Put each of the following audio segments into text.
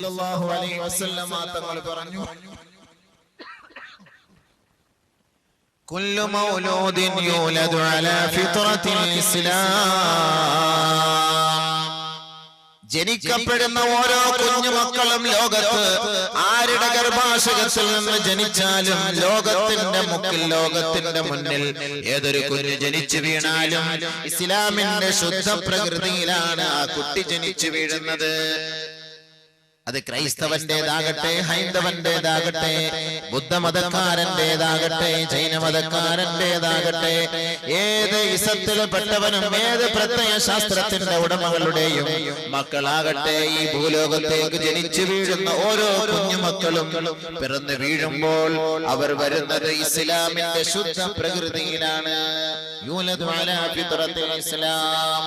സല്ലല്ലാഹു അലൈഹി വസല്ലം തങ്ങൾ പറഞ്ഞു, കുല്ലു മൗലൂദിൻ യൂലദു അലാ ഫിത്രത്തിൽ ഇസ്ലാം. ജനിക്കപ്പെടുന്ന ഓരോ കുഞ്ഞുമക്കളും ലോകത്ത് ആരുടെ ഗർഭാശയത്തിൽ നിന്ന് ജനിച്ചാലും ലോകത്തിന്റെ മുന്നിൽ ഏതൊരു കുഞ്ഞ് ജനിച്ചു വീണാലും ഇസ്ലാമിന്റെ ശുദ്ധ പ്രകൃതിയിലാണ് ആ കുട്ടി ജനിച്ചു വീഴുന്നത്. അത് ക്രൈസ്തവന്റേതാകട്ടെ, ഹൈന്ദവന്റേതാകട്ടെ, ബുദ്ധമതക്കാരന്റേതാകട്ടെ, ജൈനമതക്കാരന്റേതാകട്ടെ, ഏത് ഇസത്തിൽപ്പെട്ടവനും ഏത് പ്രത്യയ ശാസ്ത്രത്തിന്റെ ഉടമകളുടെയും മക്കളാകട്ടെ, ഈ ഭൂലോകത്തേക്ക് ജനിച്ചു വീഴുന്ന ഓരോ കുഞ്ഞുമക്കളും പിറന്നു വീഴുമ്പോൾ അവർ വരുന്നത് ഇസ്ലാമിന്റെ ശുദ്ധ പ്രകൃതിയിലാണ്. യൂലദു അലാ ഫിത്രത്തിൽ ഇസ്ലാം.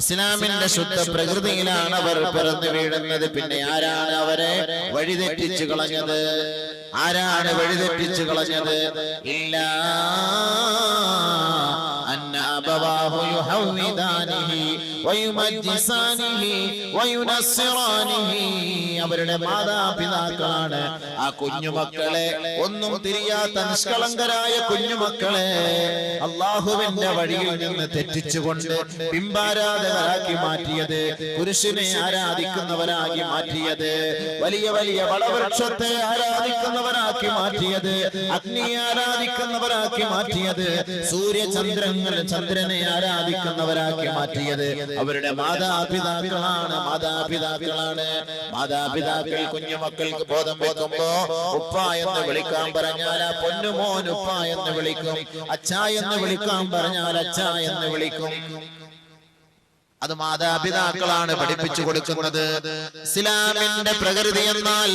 ഇസ്ലാമിന്റെ ശുദ്ധ പ്രകൃതിയിലാണ് അവർ പിറന്നു വീഴുന്നത്. പിന്നെ ആരാണ് അവരെ വഴിതെറ്റിച്ചു കളഞ്ഞത്? ആരാണ് വഴിതെറ്റിച്ചു കളഞ്ഞത്? ഇല്ലാ അന്ന അബവാഹു യുഹവ്വിദാനിഹി വയുമജ്ജിസാനിഹി വയുനസ്സിറാനിഹി. അവരുടെ മാതാപിതാക്കളാണ് ആ കുഞ്ഞുമക്കളെ, ഒന്നും തിരിയാത്ത നിഷ്കളങ്കരായ കുഞ്ഞുമക്കളെ അള്ളാഹുവിന്റെ വഴിയിൽ നിന്ന് തെറ്റിച്ചുകൊണ്ട് ബിംബാരാധകരാക്കി മാറ്റിയത്, പുരുഷനെ ആരാധിക്കുന്നവരാക്കി മാറ്റിയത്, വലിയ വലിയ വളവൃക്ഷത്തെ ആരാധിക്കുന്നവരാക്കി മാറ്റിയത്, അഗ്നിയെ ആരാധിക്കുന്നവരാക്കി മാറ്റിയത്, ചന്ദ്രനെ ആരാധിക്കുന്നവരാക്കി മാറ്റിയത് അവരുടെ മാതാപിതാക്കളാണ്. മാതാപിതാക്കൾ കുഞ്ഞുമക്കൾക്ക് ബോധം വെക്കുമ്പോ ഉപ്പ എന്ന് വിളിക്കാൻ പറഞ്ഞാൽ ആ പൊന്നുമോൻ ഉപ്പ എന്ന് വിളിക്കും, അച്ഛ എന്ന് വിളിക്കാൻ പറഞ്ഞാൽ അച്ഛ എന്ന് വിളിക്കും. അത് മാതാപിതാക്കളാണ് പഠിപ്പിച്ചു കൊടുക്കുന്നത്. ഇസ്ലാമിന്റെ പ്രകൃതി എന്നാൽ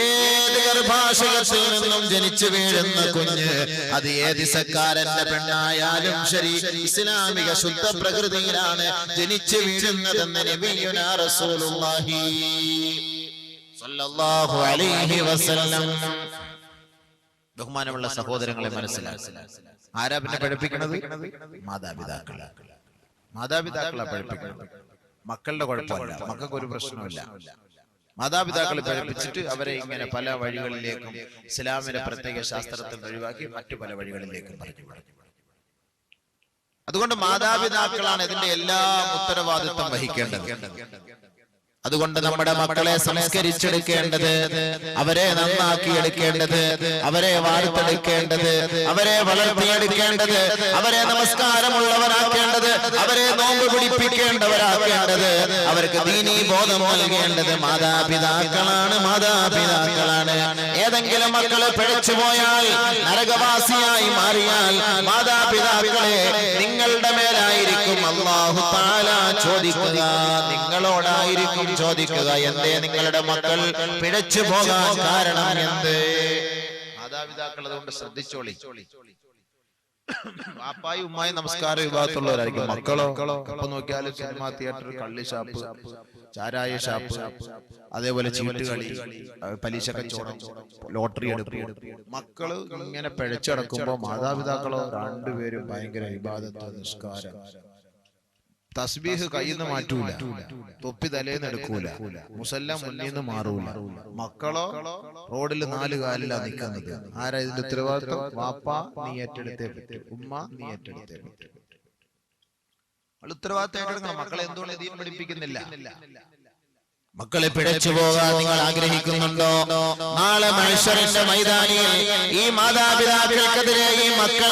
ഏത് ഗർഭാശയത്തിൽ നിന്നും ജനിച്ചു വീഴുന്ന കുഞ്ഞ്, അത് ഏത് ഇസക്കാരന്റെ പെണ്ണായാലും ശരി, ഇസ്ലാമിക ശുദ്ധ പ്രകൃതിയിലാണ് ജനിച്ചു വീഴുന്നതെന്ന് നബിയുനാ റസൂലുള്ളാഹി സ്വല്ലല്ലാഹു അലൈഹി വസല്ലം. ബഹുമാനമുള്ള സഹോദരങ്ങളെ, മനസ്സിലാക്കുക, ആരാ പിന്നെ പഠിപ്പിക്കുന്നത്? മാതാപിതാക്കളെ പഠിപ്പിക്കണം. മക്കളുടെ കുഴപ്പമില്ല, മക്കൾക്ക് ഒരു പ്രശ്നമില്ല. മാതാപിതാക്കളെ പഠിപ്പിച്ചിട്ട് അവരെ ഇങ്ങനെ പല വഴികളിലേക്കും ഇസ്ലാമിന്റെ പ്രത്യേക ശാസ്ത്രത്തിൽ ഒഴിവാക്കി മറ്റു പല വഴികളിലേക്കും പറഞ്ഞു. അതുകൊണ്ട് മാതാപിതാക്കളാണ് ഇതിന്റെ എല്ലാ ഉത്തരവാദിത്വം വഹിക്കേണ്ടത്. അതുകൊണ്ട് നമ്മുടെ മക്കളെ സംസ്കരിച്ചെടുക്കേണ്ടത്, അവരെ നന്നാക്കിയെടുക്കേണ്ടത്, അവരെ വാർത്തെടുക്കേണ്ടത്, അവരെ വളർത്തിയെടുക്കേണ്ടത്, അവരെ നമസ്കാരമുള്ളവരാക്കേണ്ടത്, അവരെ നോമ്പ് പിടിപ്പിക്കേണ്ടവരാക്കേണ്ടത്, അവർക്ക് ദീനീ ബോധം നൽകേണ്ടത് മാതാപിതാക്കളാണ്. ഏതെങ്കിലും മക്കളെ പിഴച്ചുപോയാൽ, നരകവാസിയായി മാറിയാൽ, മാതാപിതാക്കളെ നിങ്ങളുടെ മേലായിരിക്കും അല്ലാഹു തആല ചോദിക്കുക, നിങ്ങളോടായിരിക്കും ചോദിക്കുക. എന്തേ നിങ്ങളുടെ മക്കൾ പിഴച്ചു പോകാൻ കാരണം എന്ത്? മാതാപിതാക്കൾ അതുകൊണ്ട് ശ്രദ്ധിച്ചോളി. വാപ്പായും ഉമ്മായും നമസ്കാര വിഭാഗത്തുള്ളവരായിരിക്കും. മക്കളോ അപ്പൊ നോക്കിയാൽ സിനിമാ തിയേറ്റർ, കള്ളി ഷാപ്പ്, ചാരായ ഷാപ്പ്, അതേപോലെ ചീട്ടുകളി, പലിശ കച്ചവടം, ലോട്ടറി എടുപ്പ്. മക്കള് ഇങ്ങനെ പിഴച്ചടക്കുമ്പോ മാതാപിതാക്കളോ രണ്ടുപേരും ഭയങ്കര ഇബാദത്ത്, നിസ്കാരം, തസ്ബീഹ് കയ്യിൽ നിന്ന് മാറ്റൂല, തൊപ്പി തലേന്ന് എടുക്കൂല, മുസല്ല മുന്നിൽ നിന്ന് മാറൂല. മക്കളോ റോഡിൽ 4 കാലിലാ നിൽക്കുന്നത്. ആരാ ഇതിന്റെ ഉത്തരവാദിത്വം? വാപ്പ നീ ഏറ്റെടുത്തേ പറ്റൂ, ഉമ്മ നീ ഏറ്റെടുത്തേ പറ്റൂ. ഉത്തരവാദിത്വം ഏറ്റെടുക്കണം. മക്കളെ എന്തുകൊണ്ട് ദീൻ പഠിപ്പിക്കുന്നില്ല? മക്കളെ പിഴച്ചു പോകാൻ നിങ്ങൾ ആഗ്രഹിക്കുന്നുണ്ടോ? നാളെ മഹ്ശറിന്റെ മൈതാനിയിൽ ഈ മാതാപിതാക്കൾക്കെതിരെ ഈ മക്കൾ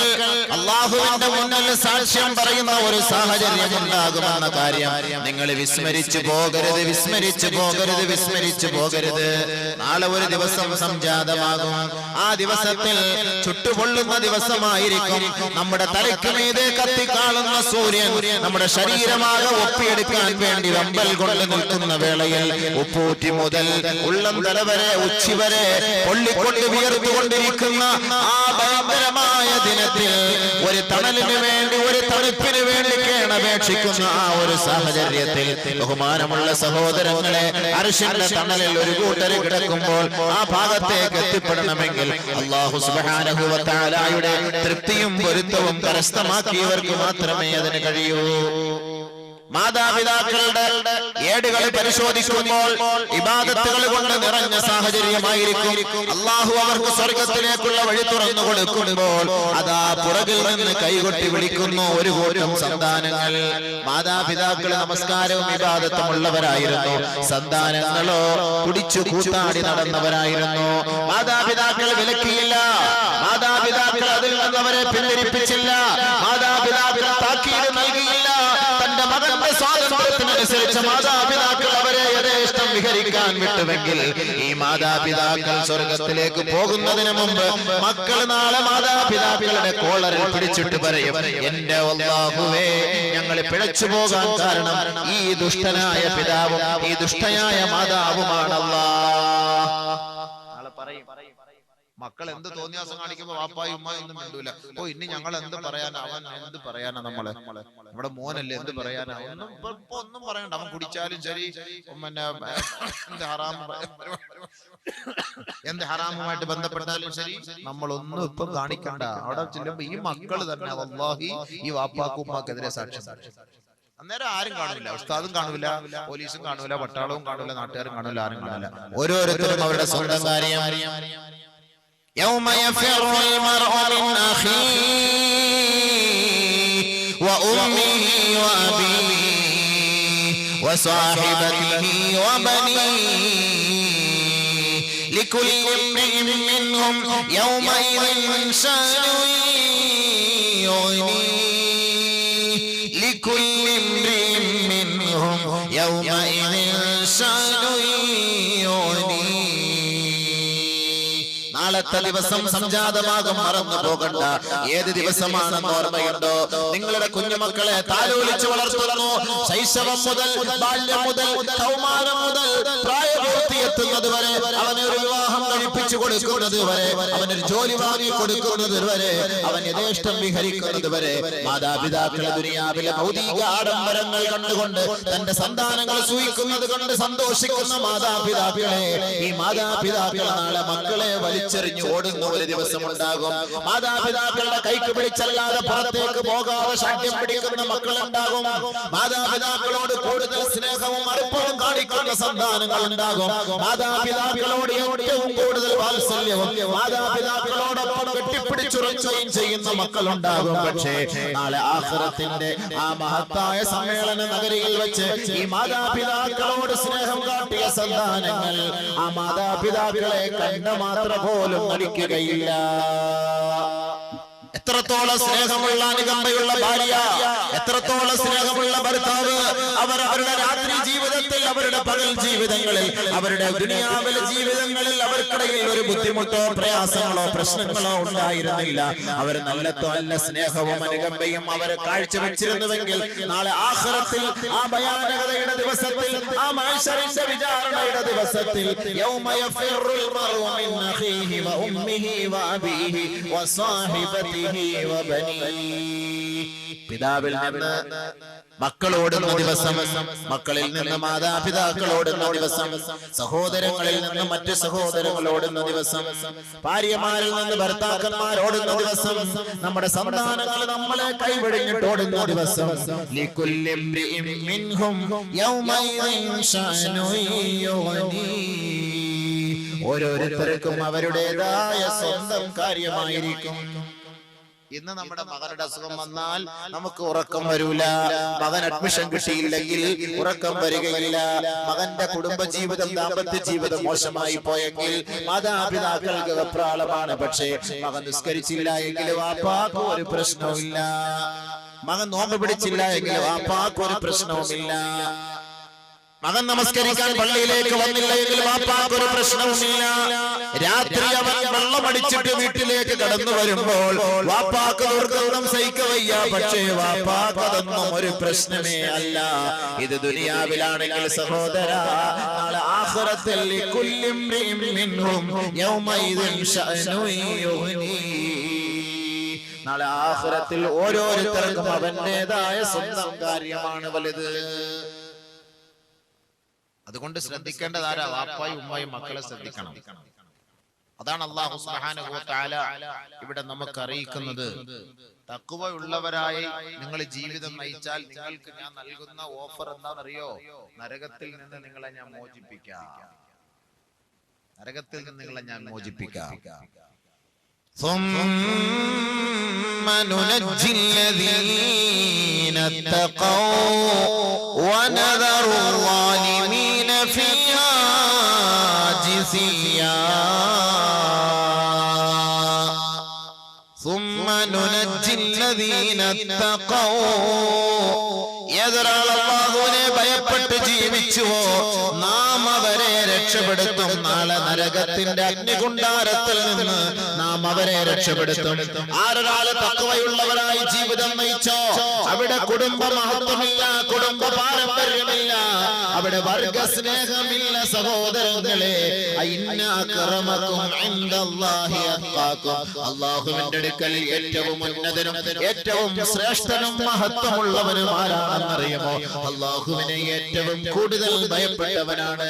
അല്ലാഹുവിന്റെ മുന്നിൽ സാക്ഷ്യം പറയുന്ന ഒരു സാഹചര്യം ഉണ്ടാകുമെന്ന കാര്യം നിങ്ങൾ വിസ്മരിച്ചു പോകരുത്. നാളെ ഒരു ദിവസം സംജാതമാകും. ആ ദിവസത്തിൽ ചുട്ടുപൊള്ളുന്ന ദിവസമായിരിക്കും. നമ്മുടെ തലയ്ക്ക് മീതെ കത്തിക്കാളുന്ന സൂര്യൻ നമ്മുടെ ശരീരമാകെ ഒപ്പിയെടുക്കാൻ വേണ്ടി വെമ്പൽ കൊണ്ട് നിൽക്കുന്ന വേളയിൽ ഉപ്പൂറ്റി മുതൽ ഉള്ളം തല വരെ ഉച്ചി വരെ പൊള്ളിക്കൊണ്ട് വിയർത്തുകൊണ്ടിരിക്കുന്ന ആ ഭയങ്കരമായ ദിനത്തിൽ ഒരു തണലിന് വേണ്ടി, ഒരു തണുപ്പിന് വേണ്ടി കേണപേക്ഷിക്കുന്ന ആ ഒരു സാഹചര്യത്തിൽ ബഹുമാനമുള്ള സഹോദരങ്ങളെ, അർശിന്റെ തണലിൽ ഒരു കൂട്ടര് കിടക്കുമ്പോൾ ആ ഭാഗത്തേക്ക് എത്തിപ്പെടണമെങ്കിൽ അല്ലാഹു സുബ്ഹാനഹു വ തആലയുടെ തൃപ്തിയും പൊരുത്തവും കരസ്ഥമാക്കിയവർക്ക് മാത്രമേ അതിന് കഴിയൂ. മാതാപിതാക്കളുടെ ഏടുകൾ പരിശോധിക്കുമ്പോൾ ഇബാദത്തുകൾ കൊണ്ട് നിറഞ്ഞ സാഹചര്യമായിരിക്കും. അള്ളാഹു അവർക്ക് സ്വർഗത്തിലേക്കുള്ള വഴി തുറന്നു കൊടുക്കുമ്പോൾ അതാ പുറകിൽ നിന്ന് കൈകൊട്ടി വിളിക്കുന്നു ഒരു കൂട്ടം സന്താനങ്ങൾ. മാതാപിതാക്കൾ നമസ്കാരവും ഇബാദത്തും ഉള്ളവരായിരുന്നു, സന്താനങ്ങളോ കുടിച്ചു കൂത്താടി നടന്നവരായിരുന്നു. മാതാപിതാക്കൾ വിലക്കിയില്ല, മാതാപിതാക്കൾ അതിൽ നിന്ന് അവരെ പിന്തിരിപ്പിച്ചില്ല, മാതാപിതാക്കൾ താക്കീത് നൽകിയില്ല. തന്റെ മകന്റെ സ്വാതന്ത്ര്യത്തിനനുസരിച്ച് മാതാപിതാക്കൾ അവരെ യഥേഷ്ടം വിഹരിക്കാൻ വിട്ടുവെങ്കിൽ ഈ മാതാപിതാക്കൾ സ്വർഗത്തിലേക്ക് പോകുന്നതിന് മുമ്പ് മക്കൾ നാളെ മാതാപിതാക്കളുടെ കോളറിൽ പിടിച്ചിട്ട് പറയും, എന്റെ അല്ലാഹുവേ, ഞങ്ങൾ പിഴച്ചു പോകാൻ കാരണം ഈ ദുഷ്ടനായ പിതാവും ഈ ദുഷ്ടയായ മാതാവുമാണ്. മക്കൾ എന്ത് തോന്നിയാസം കാണിക്കുമ്പോ വാപ്പായും ഉമ്മായും ഒന്നും മിണ്ടൂല. ഇനി ഞങ്ങൾ എന്ത് പറയാനാ, അവൻ എന്ത് പറയാനാ, നമ്മുടെ മോനല്ലേ എന്ത് പറയാനാ, ഒന്നും പറയണ്ട. അവൻ കുടിച്ചാലും ശരി, പിന്നെ എന്ത് ഹറാമുമായിട്ട് ബന്ധപ്പെട്ടാലും ശരി, നമ്മളൊന്നും ഇപ്പം കാണിക്കണ്ട. അവിടെ ചെല്ലുമ്പോ ഈ മക്കള് തന്നെ വല്ലാഹി ഈ വാപ്പാക്കും ഉമ്മാക്കെതിരെ സാക്ഷ്യം. അന്നേരം ആരും കാണൂല, ഉസ്താദും കാണൂല, പോലീസും കാണൂല, പട്ടാളവും കാണൂല, നാട്ടുകാരും കാണൂല, ആരും കാണൂല. ഓരോരുത്തരും അവരുടെ സ്വന്തം കാര്യം. يوم يفر المرء من أخيه وأمه وأبيه وصاحبته وبنيه لكل امرئ منهم يومئذ شأن يغنيه لكل امرئ منهم يومئذ شأن يغنيه. നാളത്തെ ദിവസം സംജാതമാകും, മറന്നു പോകണ്ട. ഏത് ദിവസമാണെന്ന് ഓർമ്മയുണ്ടോ? നിങ്ങളുടെ കുഞ്ഞുമക്കളെ താലോലിച്ച് വളർത്തുന്നു. ശൈശവം മുതൽ, ബാല്യം മുതൽ, കൗമാരം മുതൽ പ്രായപൂർത്തിയെത്തുന്നത് വരെ, അവനൊരു വിവാഹം കഴിപ്പിച്ചു കൊടുക്കുന്നത് വരെ, അവനൊരു ജോലി വാങ്ങി കൊടുക്കുന്നത് വരെ, അവൻ യഥേഷ്ടം വിഹരിക്കുന്നത് വരെ മാതാപിതാക്കളെ ദുനിയാവിലെ ഭൗതിക ആഡംബരങ്ങൾ കണ്ടുകൊണ്ട് തന്റെ സന്താനങ്ങൾ സൂഹിക്കുന്നത് കൊണ്ട് സന്തോഷിക്കുന്ന മാതാപിതാക്കളെ, ഈ മാതാപിതാക്കൾ നാളെ മക്കളെ വലിച്ചെറിഞ്ഞു ഓടുന്ന ഒരു ദിവസം ഉണ്ടാകും. മാതാപിതാക്കളുടെ കൈക്ക് പിടിച്ചല്ലാതെ പുറത്തേക്ക് പോകാതെ ശാഠ്യം പിടിക്കുന്ന മക്കളുണ്ടാകും. മാതാപിതാക്കളോട് കൂടുതൽ സ്നേഹവും അടുപ്പവും കാണിക്കുന്ന സന്താനങ്ങൾ ഉണ്ടാകും. മാതാപിതാക്കളോട് ഏറ്റവും കൂടുതൽ വാത്സല്യവും മാതാപിതാക്കളോടൊപ്പം കെട്ടിപ്പിടിച്ചുറച്ചുകയും ചെയ്യുന്ന മക്കളുണ്ടാകും. പക്ഷേ നാളെ ആഖിറത്തിന്റെ ആ മഹത്തായ സമ്മേളന നഗരിയിൽ വെച്ച് ഈ മാതാപിതാക്കളോട് സ്നേഹം കാട്ടിയ സന്താനങ്ങൾ ആ മാതാപിതാക്കളെ കണ്ട മാത്രം പോലും നടിക്കുകയില്ല. എത്രത്തോളം സ്നേഹമുള്ള അനുകമ്പയുള്ള ഭാര്യ, എത്രത്തോളം സ്നേഹമുള്ള ഭർത്താവ്, അവർ അവരുടെ രാത്രി ജീവിതത്തിൽ, അവരുടെ പകൽ ജീവിതങ്ങളിൽ, അവരുടെ ദുനിയാവിലെ ജീവിതങ്ങളിൽ അവർക്കിടയിൽ ഒരു ബുദ്ധിമുട്ടോ പ്രയാസങ്ങളോ പ്രശ്നങ്ങളോ ഉണ്ടായിരുന്നില്ല. അവർ നല്ല സ്നേഹവും അനുകമ്പയും അവർ കാഴ്ചവെച്ചിരുന്നുവെങ്കിൽ നാളെ ആഖിറത്തിൽ ആ ഭയാനകതയുടെ ദിവസത്തിൽ, ആ മഹ്ശറിന്റെ വിചാരണയുടെ ദിവസത്തിൽ യൗമ യഫിറുൽ മർഉ മിൻ അഖീഹി വ ഉമ്മിഹി വ അബീഹി വ സാഹിബതിഹി വ ബനീഹി. പിതാവിൽ നിന്ന് മക്കളോടുന്ന ദിവസം, മക്കളിൽ നിന്ന് മാതാപിതാക്കളോടുന്ന ദിവസം, സഹോദരങ്ങളിൽ നിന്ന് മറ്റു സഹോദരങ്ങളോടുന്ന ദിവസം, ഭാര്യമാരിൽ നിന്ന് ഭർത്താക്കന്മാരോടുന്ന ദിവസം, നമ്മുടെ സന്താനങ്ങൾ നമ്മളെ കൈവെടിഞ്ഞിട്ട് ഓടുന്ന ദിവസം, ലികുല്ലി ഇംറിഇൻ മിൻഹും യൗമൈദിൻ ശഅനു യുഗ്നീ. ഓരോരുത്തർക്കും അവരുടേതായ സ്വന്തം കാര്യമായിരിക്കും. ഇന്ന് നമ്മുടെ മകനുടെ അസുഖം വന്നാൽ നമുക്ക് ഉറക്കം വരൂല. മകൻ അഡ്മിഷൻ കിട്ടിയില്ലെങ്കിൽ ഉറക്കം വരികയില്ല. മകന്റെ കുടുംബജീവിതം, ദാമ്പത്യ ജീവിതം മോശമായി പോയെങ്കിൽ മാതാപിതാക്കൾക്ക് വെപ്രാളമാണ്. പക്ഷേ മകൻ നിസ്കരിച്ചില്ല എങ്കിൽ വാപ്പാക്ക് ഒരു പ്രശ്നവുമില്ല. മകൻ നോമ്പ് പിടിച്ചില്ല എങ്കിൽ വാപ്പാക്ക് ഒരു പ്രശ്നവുമില്ല. മകൻ നമസ്കരിക്കാൻ പള്ളിയിലേക്ക് വന്നില്ല എങ്കിൽ വാപ്പാക്ക് ഒരു പ്രശ്നവുമില്ല. രാത്രി അവൻ വെള്ളമടിച്ചിട്ട് വീട്ടിലേക്ക് കടന്നു വരുമ്പോൾ വാപ്പാക്ക് ദുർഗന്ധം സഹിക്കവയ്യ. പക്ഷേ വാപ്പാക്ക് അതൊന്നും ഒരു പ്രശ്നമേ അല്ല. ഇത് ദുനിയാവിലാണെങ്കിൽ സഹോദരാ, നാളെ ആഖിറത്തിൽ ലികുല്ലി ഇംറിഇൻ മിൻഹും യൗമൈദിൻ ശഅനു യുഗ്നീ. നാളെ ആഖിറത്തിൽ ഓരോരുത്തർക്കും അവന്റേതായ സ്വന്തം കാര്യമാണ് വലുത്. അതുകൊണ്ട് ശ്രദ്ധിക്കേണ്ടതാരാ? വാപ്പായും ഉമ്മായും മക്കളെ ശ്രദ്ധിക്കണം. അതാണ് അല്ലാഹു സുബ്ഹാനഹു വ തആല ഇവിടെ നമുക്ക് അറിയിക്കുന്നത്. തഖ്വ ഉള്ളവരായി നിങ്ങൾ ജീവിതം നയിച്ചാൽ നിങ്ങൾക്ക് ഞാൻ നൽകുന്ന ഓഫർ എന്താണെന്നറിയോ? നരകത്തിൽ നിന്ന് നിങ്ങളെ ഞാൻ മോചിപ്പിക്കാം. നരകത്തിൽ നിന്ന് നിങ്ങളെ ഞാൻ മോചിപ്പിക്കാം. ثم ننجي الذين اتقوا ونذر الظالمين فيها جثيا ثم ننجي الذين اتقوا അല്ലാഹുവിനെ ഭയപ്പെട്ട് ജീവിച്ചുവോ നാം അവരെ രക്ഷപ്പെടുത്തും. നാളെ നരകത്തിന്റെ അഗ്നികുണ്ഡാരത്തിൽ നിന്ന് നാം അവരെ രക്ഷപ്പെടുത്തും. ആരൊരാള് തഖ്വയുള്ളവരായി ജീവിതം നയിച്ചോ അവിടെ കുടുംബ മഹത്വമില്ല, കുടുംബ പാരമ്പര്യമില്ല, അവിടെ വർഗ സ്നേഹമില്ല. സഹോദരങ്ങളെ, അല്ലാഹുവിന്റെ അടുക്കൽ ഏറ്റവും ഉന്നതനും ഏറ്റവും ശ്രേഷ്ഠനും മഹത്വമുള്ളവനും ആരാണെന്നറിയുമോ? അല്ലാഹുവിനെ ഏറ്റവും കൂടുതൽ ഭയപ്പെട്ടവനാണ്.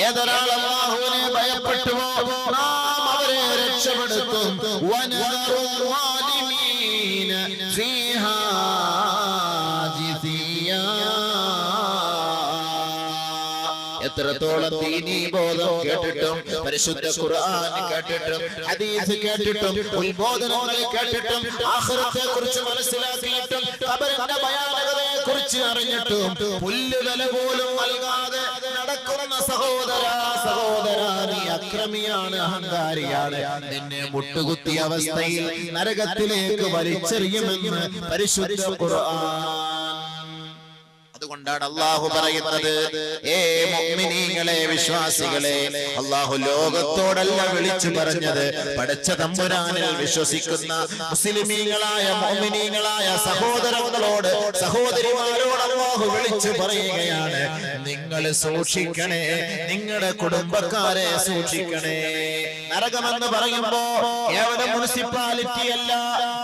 ഏതൊരാൾ അല്ലാഹുവിനെ ഭയപ്പെട്ടുവോ നാം അവരെ രക്ഷപ്പെടുത്തും. എത്രത്തോളം ദീനീ ബോധം കേട്ടിട്ടും പരിശുദ്ധ ഖുർആൻ കേട്ടിട്ടും ഹദീസ് കേട്ടിട്ടും ഉത്ബോധനങ്ങൾ കേട്ടിട്ടും ആഖിറത്തെ കുറിച്ച് മനസ്സിലാക്കിയിട്ടും ഖബറിന്റെ ഭയാനകതയെ കുറിച്ച് അറിഞ്ഞിട്ടും പുല്ലുവില പോലും നൽകാതെ നടക്കുന്ന സഹോദരാ, നീ അക്രമിയാണ്, അഹങ്കാരിയാണ്. നിന്നെ മുട്ടുകുത്തിയ അവസ്ഥയിൽ നരകത്തിലേക്ക് വലിച്ചെറിയുമെന്ന് പരിശുദ്ധ ഖുർആൻ. അതുകൊണ്ടാണ് അല്ലാഹു പറയുന്നത്, ഏ മുഅ്മിനീങ്ങളെ, വിശ്വാസികളെ, അല്ലാഹു ലോകത്തോടല്ല വിളിച്ചു പറഞ്ഞത്, പടച്ച തമ്പുരാനിൽ വിശ്വസിക്കുന്ന മുസ്ലിമീങ്ങളായ മുഅ്മിനീങ്ങളായ സഹോദരങ്ങളോട്, സഹോദരിമാരോട് അല്ലാഹു വിളിച്ചു പറയുകയാണ്, നിങ്ങൾ സൂക്ഷിക്കണേ, നിങ്ങളുടെ കുടുംബക്കാരെ സൂക്ഷിക്കണേ. നരകമെന്ന് പറയുമ്പോ എവിടെ മുനിസിപ്പാലിറ്റി അല്ല,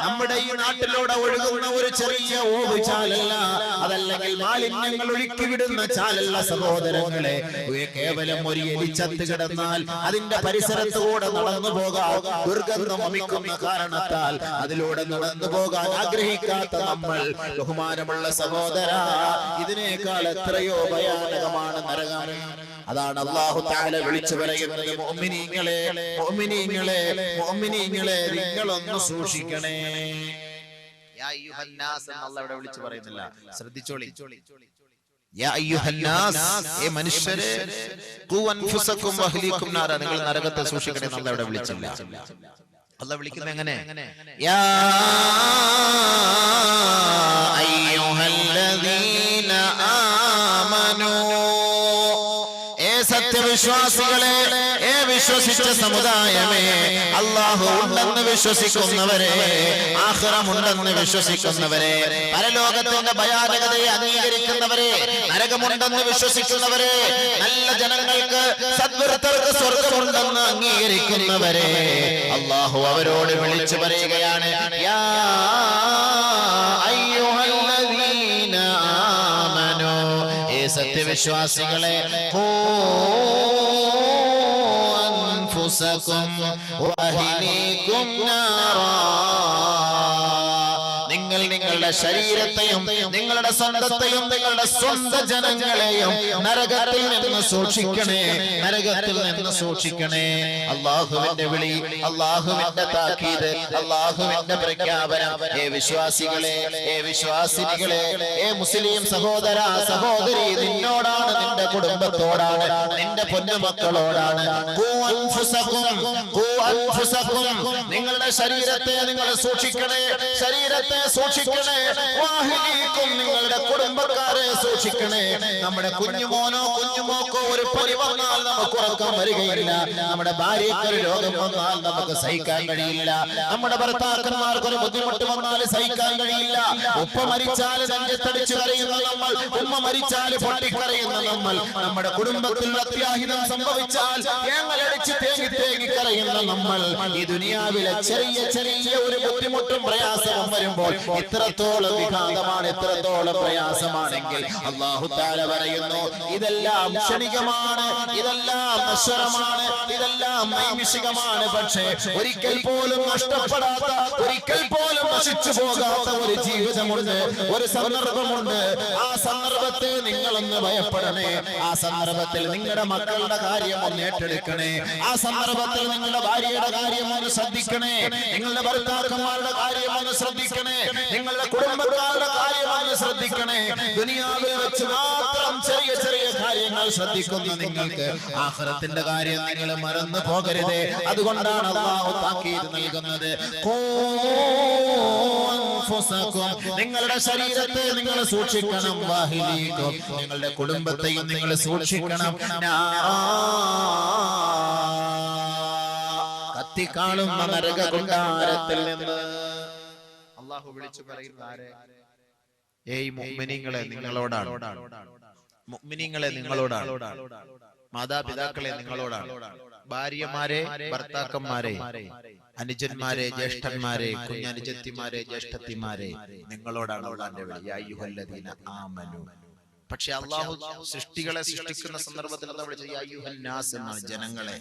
നമ്മുടെ ഈ നാട്ടിലൂടെ ഒഴുകുന്ന ഒരു ചെറിയ ഓവുചാലല്ല, അതല്ലെങ്കിൽ മാലിന്യങ്ങൾ ഒഴുക്കിവിടുന്ന ചാലല്ല സഹോദരങ്ങളെ. കേവലം ഒരു എലി ചത്ത് കിടന്നാൽ അതിന്റെ പരിസരത്തുകൂടെ നടന്നു പോകാൻ ദുർഗന്ധം വമിക്കുന്ന കാരണത്താൽ അതിലൂടെ നടന്നു പോകാൻ ആഗ്രഹിക്കാത്ത നമ്മൾ, ബഹുമാനമുള്ള സഹോദര, ഇതിനേക്കാൾ എത്രയോ ഭയാനകമാണ് നരകം. അതാണ് അല്ലാഹു തആല വിളിച്ചു പറയുന്നത്, മുഅ്മിനീങ്ങളെ, മുഅ്മിനീങ്ങളെ, മുഅ്മിനീങ്ങളെ, നിങ്ങളൊന്ന് സൂക്ഷിക്കണേ. യാ അയ്യുഹന്നാസ് എന്ന് അല്ലാഹു ഇവിടെ വിളിച്ചു പറയുന്നില്ല, ശ്രദ്ധിച്ചോളി. യാ അയ്യുഹന്നാസ്, ഏ മനുഷ്യരെ, ഖു അൻഫുസകും വഅഹ്ലീകും നാര, നിങ്ങൾ നരകത്തെ സൂക്ഷിക്കണേ എന്ന് അല്ലാഹു ഇവിടെ വിളിച്ചില്ല. അല്ലാഹു വിളിക്കുന്നത് എങ്ങനെ? യാ അയ്യുഹല്ലദീന ആമനൂ, സത്യവിശ്വാസികളെ, ഏ വിശ്വസിച്ച സമുദായമേ, അല്ലാഹു ഉണ്ടെന്ന് വിശ്വസിക്കുന്നവരെ, ആഖിറമുണ്ടെന്ന് വിശ്വസിക്കുന്നവരെ, പരലോകത്തിന്റെ ഭയാനകതയെ അംഗീകരിക്കുന്നവരെ, നരകമുണ്ടെന്ന് വിശ്വസിക്കുന്നവരെ, നല്ല ജനങ്ങൾക്ക് സദ്വൃത്തർക്ക് സ്വർഗമുണ്ടെന്ന് അംഗീകരിക്കുന്നവരെ അല്ലാഹു അവരോട് വിളിച്ചു പറയുകയാണ്, യാ അയ്യുഹല്ലദീന ആമനൂ, ഏ സത്യവിശ്വാസികളെ, അൻഫുസകും വഅഹ്ലീകും നാറാ, നിങ്ങൾ നിങ്ങളുടെ ശരീരത്തെയും നിങ്ങളുടെ സ്വന്തത്തെയും നിങ്ങളുടെ സ്വന്തം ജനങ്ങളെയും നരകത്തിൽ നിന്ന് സൂക്ഷിക്കണേ, നരകത്തിൽ നിന്ന് സൂക്ഷിക്കണേ. അല്ലാഹുവിന്റെ വിളി, അല്ലാഹുവിന്റെ താക്കീത്, അല്ലാഹുവിന്റെ പ്രഖ്യാപനം. ഏ വിശ്വാസികളെ, ഏ വിശ്വാസിനികളെ, ഏ മുസ്ലിം സഹോദര സഹോദരി, നിന്നോടാണ്, നിന്റെ കുടുംബത്തോടാണ്, നിന്റെ പൊന്നുമക്കളോടാണ്. നിങ്ങളുടെ ശരീരത്തെ നിങ്ങൾ സൂക്ഷിക്കണേ, ശരീരത്തെ സൂക്ഷിക്കണേ. വാഹിനീക്കും, നിങ്ങളുടെ കുടുംബക്കാരെ സൂക്ഷിക്കണേ. നമ്മുടെ കുഞ്ഞുമോനോ കുഞ്ഞുമോക്കോ ഒരു പനി വന്നാൽ നമുക്ക് ഉറക്കം വരികയില്ല, നമ്മുടെ ഭാര്യയ്ക്ക് ഒരു രോഗം വന്നാൽ നമുക്ക് സഹിക്കാൻ കഴിയില്ല, നമ്മുടെ ഭർത്താക്കന്മാർക്ക് ഒരു ബുദ്ധിമുട്ട് വന്നാൽ സഹിക്കാൻ കഴിയില്ല. ഉപ്പ മരിച്ചാൽ നെഞ്ചത്തടിച്ചു കരയുന്ന നമ്മൾ, ഉമ്മ മരിച്ചാൽ പൊട്ടിക്കരയുന്ന നമ്മൾ, നമ്മുടെ കുടുംബത്തിൽ അത്യാഹിതം സംഭവിച്ചാൽ ഞങ്ങളടിച്ച് തേങ്ങി തേങ്ങി കരയുന്ന നമ്മൾ ഈ ദുനിയാവിലെ ചെറിയ ചെറിയ ഒരു ബുദ്ധിമുട്ടും പ്രയാസവും വരുമ്പോൾ ഇത്രത്തോളം വിഘാതമാണ്, ഇത്രത്തോളം പ്രയാസമാണെങ്കിൽ അല്ലാഹു തആല പറയുന്നു ഇതെല്ലാം ക്ഷണികമാണ്, ഇതെല്ലാം നശ്വരമാണ്, ഇതെല്ലാം നൈമിഷികമാണ്. പക്ഷേ ഒരിക്കൽ പോലും നഷ്ടപ്പെടാത്ത, ഒരിക്കൽ പോലും നശിച്ചു പോകാത്ത ഒരു ജീവിതമുണ്ട്, ഒരു സന്ദർഭമുണ്ട്. ആ സന്ദർഭത്തെ നിങ്ങളൊന്ന് ഭയപ്പെടണേ. ആ സന്ദർഭത്തിൽ നിങ്ങളുടെ മക്കളുടെ കാര്യം ഒന്ന് ഏറ്റെടുക്കണേ. ആ സന്ദർഭത്തിൽ നിങ്ങളുടെ ഭാര്യയുടെ കാര്യം ഒന്ന് ശ്രദ്ധിക്കണേ. നിങ്ങളുടെ ഭർത്താക്കന്മാരുടെ കാര്യം ഒന്ന് ശ്രദ്ധിക്കണേ. നിങ്ങളുടെ കുടുംബക്കാരുടെ കാര്യം ഒന്ന് ശ്രദ്ധിക്കണേ. ദുനിയാവിൽ വെച്ച് മാത്രം ചെറിയ ചെറിയ കാര്യങ്ങൾ ശ്രദ്ധിക്കുന്ന നിങ്ങൾക്ക് ആഖിറത്തിന്റെ കാര്യം നിങ്ങൾ മറന്നു പോകരുതേ. അതുകൊണ്ടാണ് അല്ലാഹു താക്കീത് നൽകുന്നത്. നിങ്ങളുടെ ശരീരത്തെ നിങ്ങൾ സൂക്ഷിക്കണം, വാഹിലീക്കും നിങ്ങളുടെ കുടുംബത്തെയും നിങ്ങൾ സൂക്ഷിക്കണം. കത്തിക്കാളുന്ന നരക കൊട്ടാരത്തിൽ നിന്ന് അല്ലാഹു വിളിച്ചു പറയുന്നത് ഏയ് മുഅ്മിനീങ്ങളെ നിങ്ങളോടാണ്, മുഅ്മിനീങ്ങളെ നിങ്ങളോടാണ്, മാതാപിതാക്കളെ നിങ്ങളോടാണ്, ഭാര്യമാരെ ഭർത്താക്കന്മാരെ അനുജന്മാരെ ജ്യേഷ്ഠന്മാരെ കുഞ്ഞനുജത്തിമാരെ ജ്യേഷ്ഠത്തിമാരെ നിങ്ങളോടാണ് അല്ലാഹുവിന്റെ വിളി. യാ അയ്യുഹല്ലദീന ആമനു. പക്ഷെ അല്ലാഹു സൃഷ്ടികളെ സൃഷ്ടിക്കുന്ന സന്ദർഭത്തിൽ അല്ലാഹു വിളിച്ചത് യാ അയ്യുഹന്നാസ് എന്നാണ്, ജനങ്ങളെ.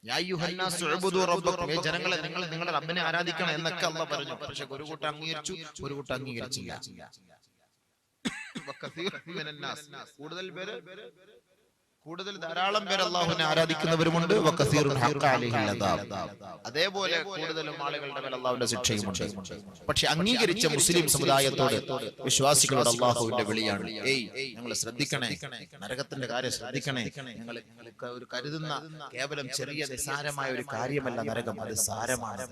യാ അയ്യുഹന്നാസ് ഉഅ്ബുദു റബ്ബക്കും, ജനങ്ങളെ നിങ്ങൾ നിങ്ങളുടെ റബ്ബിനെ ആരാധിക്കണം എന്നൊക്കെ അല്ലാഹു പറഞ്ഞു. പക്ഷെ ഒരു കൂട്ടം അംഗീകരിച്ചു, ഒരു കൂട്ടം അംഗീകരിച്ചില്ല. കൂടുതൽ ധാരാളം പേര് അല്ലാഹുവിനെ ആരാധിക്കുന്നവരുമുണ്ട്. അതേപോലെ കൂടുതലും ആളുകളുടെ മേൽ അല്ലാഹുവിന്റെ ശിക്ഷയുമുണ്ട്. പക്ഷെ അംഗീകരിച്ച മുസ്ലിം സമുദായത്തോട്, വിശ്വാസികളോട് അല്ലാഹുവിന്റെ വിളിയാണ്, ഏയ് നിങ്ങൾ ശ്രദ്ധിക്കണേ, നരകത്തിന്റെ കാര്യം ശ്രദ്ധിക്കണേ. നിങ്ങൾ ഒരു കരുതുന്ന കേവലം ചെറിയ നിസാരമായ ഒരു കാര്യമല്ല നരകം, അത് സാരമാണ്,